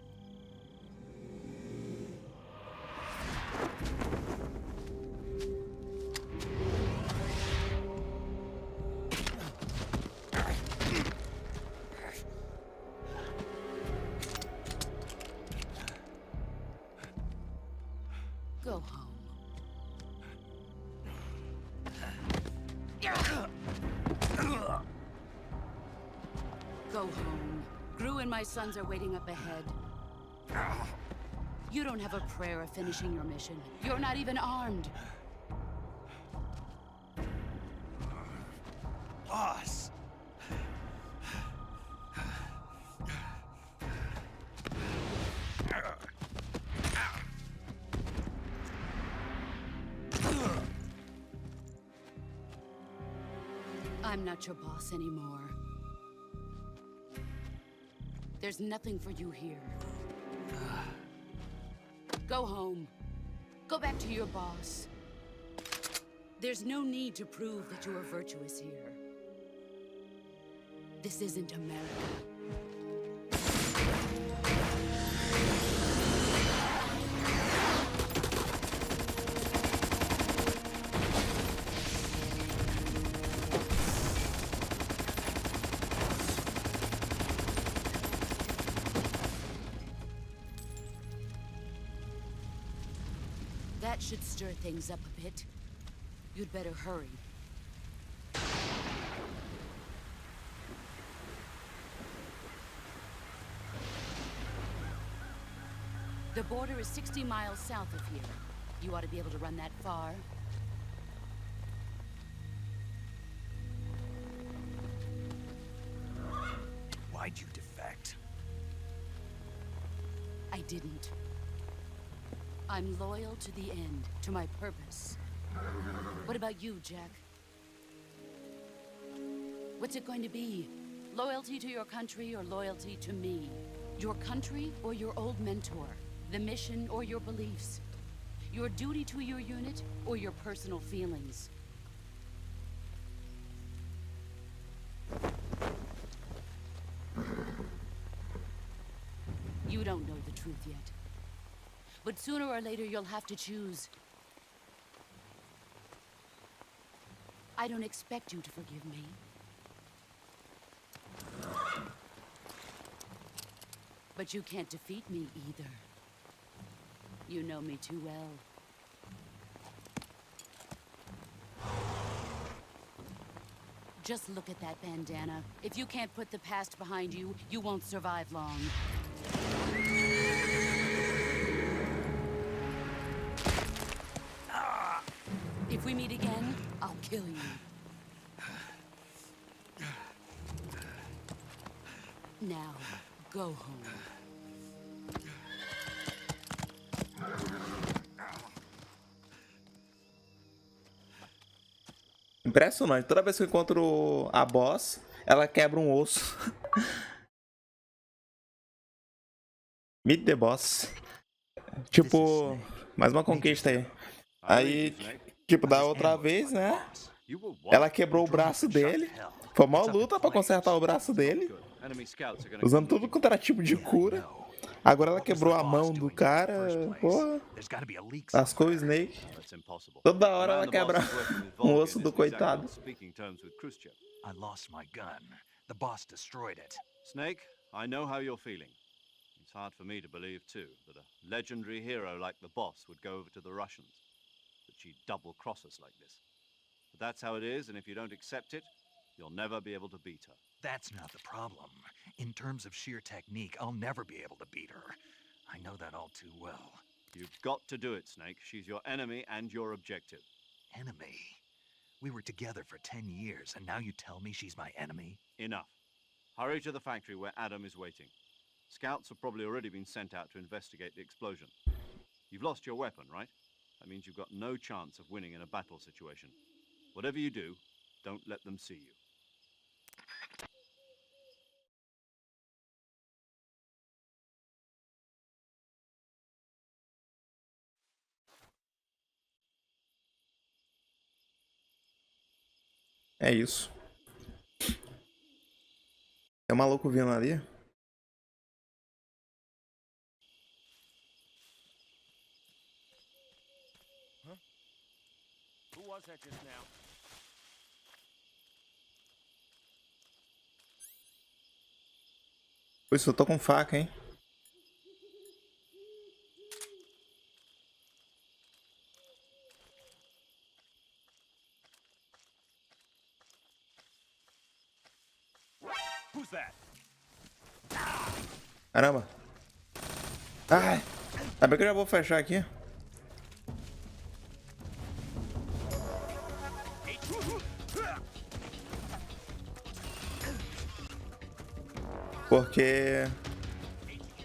Go home. Go home. Gru and my sons are waiting up ahead. You don't have a prayer of finishing your mission. You're not even armed. Boss! I'm not your boss anymore. There's nothing for you here. Go home. Go back to your boss. There's no need to prove that you are virtuous here. This isn't America. That should stir things up a bit. You'd better hurry. The border is 60 miles south of here. You ought to be able to run that far. Why'd you defect? I didn't. I'm loyal to the end, to my purpose. What about you, Jack? What's it going to be? Loyalty to your country or loyalty to me? Your country or your old mentor? The mission or your beliefs? Your duty to your unit or your personal feelings? You don't know the truth yet. But sooner or later, you'll have to choose. I don't expect you to forgive me. But you can't defeat me either. You know me too well. Just look at that bandana. If you can't put the past behind you, you won't survive long. If we meet again, I'll kill you. Now, go home. Impressionante. Toda vez que eu encontro a boss, ela quebra um osso. Meet the boss. Tipo, mais uma conquista aí. Aí, tipo, da outra vez, né? Ela quebrou o braço dele. Foi uma luta pra consertar o braço dele. Usando tudo quanto era tipo de cura. Agora ela quebrou a mão do cara. Porra. Lascou o Snake. Toda hora ela quebra um osso do coitado. I lost my gun. The boss destroyed it. Snake, I know how you're feeling. It's hard for me to believe, too, that a legendary hero like the boss would go over to the Russians. That she'd double-cross us like this. But that's how it is, and if you don't accept it, you'll never be able to beat her. That's not the problem. In terms of sheer technique, I'll never be able to beat her. I know that all too well. You've got to do it, Snake. She's your enemy and your objective. Enemy? We were together for 10 years, and now you tell me she's my enemy? Enough. Hurry to the factory where Adam is waiting. Scouts have probably already been sent out to investigate the explosion. You've lost your weapon, right? That means you've got no chance of winning in a battle situation. Whatever you do, don't let them see you. É isso. Tem um maluco vindo ali. Who was that just now? Por isso eu tô com faca, hein? Who's that? Caramba. Ai. Tá bem que eu já vou fechar aqui. Porque...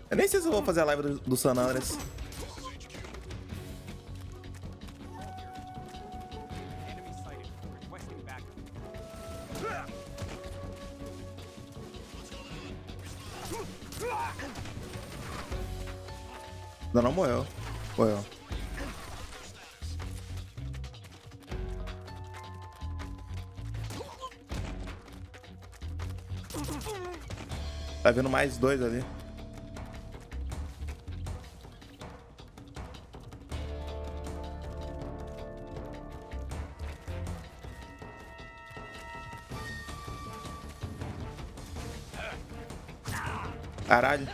eu nem sei se eu vou fazer a live do San Andreas. Enemy sighted. Requesting backup. Ainda não morreu. Morreu. Tá vindo mais dois ali. Caralho.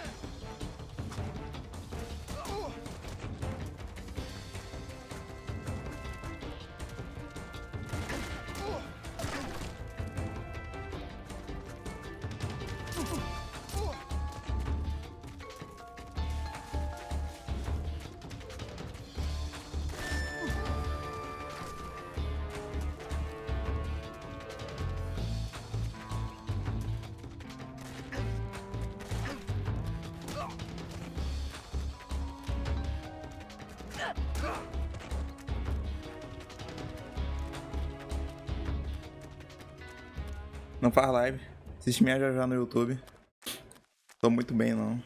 Não faz live. Assiste minha já no YouTube. Tô muito bem, não.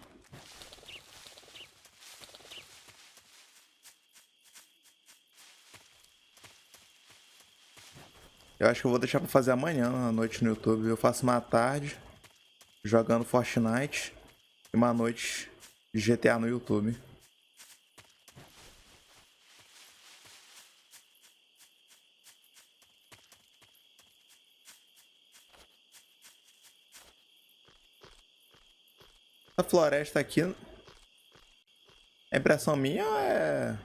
Eu acho que eu vou deixar pra fazer amanhã à noite no YouTube. Eu faço uma tarde jogando Fortnite e uma noite de GTA no YouTube. A floresta aqui é impressão minha ou é...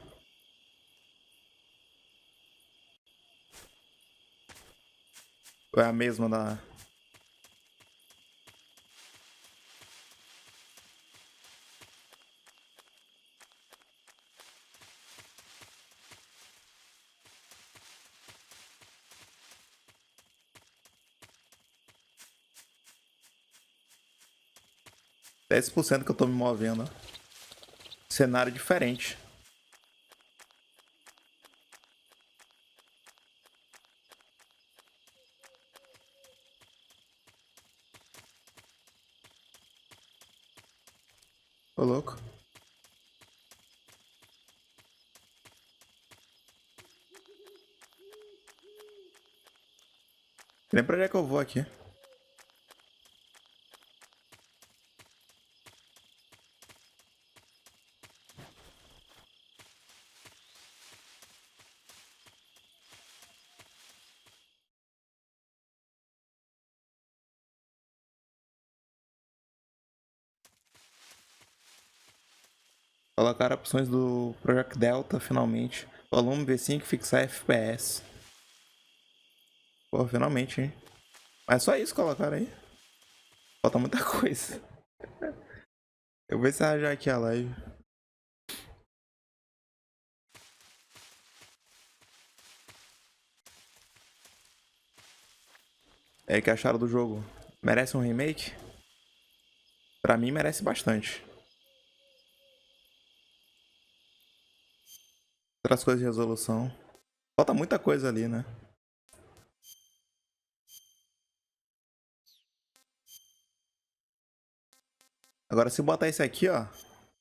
ou é a mesma da... 10% que eu tô me movendo, ó. Cenário diferente. Ô, louco. Nem pra onde é que eu vou aqui. Colocar opções do Project Delta finalmente. Volume V5 fixar FPS. Pô, finalmente, hein? Mas só isso colocaram aí. Falta muita coisa. Eu vou encerrar já aqui a live. É, que acharam do jogo? Merece um remake? Pra mim merece bastante. Outras coisas de resolução. Falta muita coisa ali, né? Agora se botar esse aqui, ó,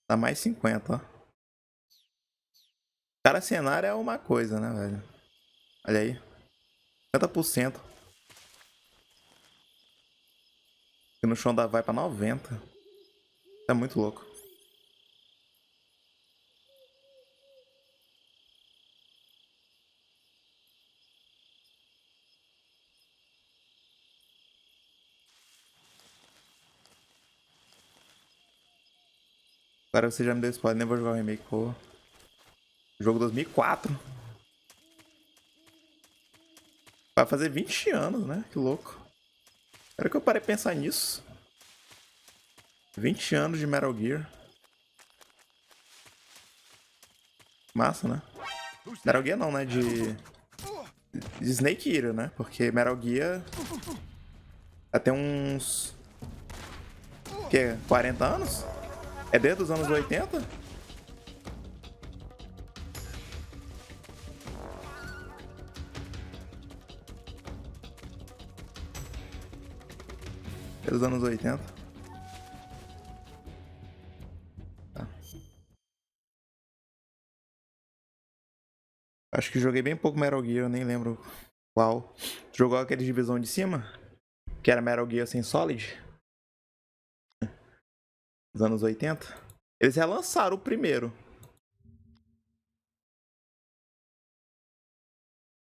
dá mais 50, ó. Cada cenário é uma coisa, né, velho? Olha aí. 50%. E no chão vai pra 90. É muito louco. Agora você já me deu spoiler, nem vou jogar o remake, pô. Jogo 2004. Vai fazer 20 anos, né? Que louco. Era que eu parei de pensar nisso. 20 anos de Metal Gear. Massa, né? Metal Gear não, né? De Snake Eater, né? Porque Metal Gear até uns... Que? 40 anos? É desde os anos 80? Desde os anos 80. Tá. Acho que joguei bem pouco Metal Gear, eu nem lembro qual. Jogou aquele divisão de cima? Que era Metal Gear sem Solid? Dos anos 80? Eles relançaram o primeiro.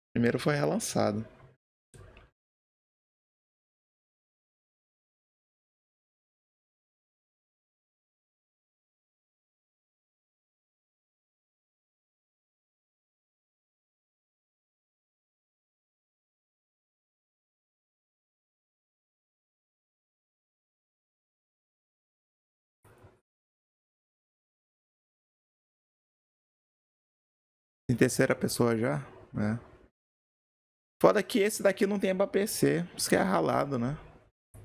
O primeiro foi relançado. Em terceira pessoa já? É. Foda que esse daqui não tem pra PC. Isso que é ralado, né?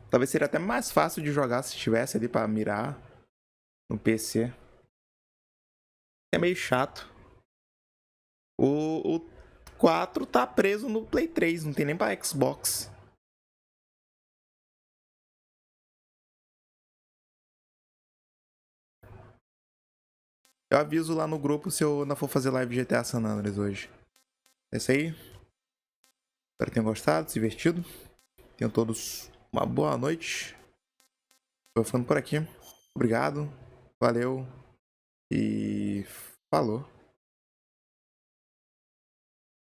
Talvez seria até mais fácil de jogar se tivesse ali pra mirar no PC. É meio chato. O 4 tá preso no Play 3, não tem nem pra Xbox. Eu aviso lá no grupo se eu não for fazer live de GTA San Andreas hoje. É isso aí. Espero que tenham gostado, se divertido. Tenham todos uma boa noite. Vou ficando por aqui. Obrigado. Valeu. E falou.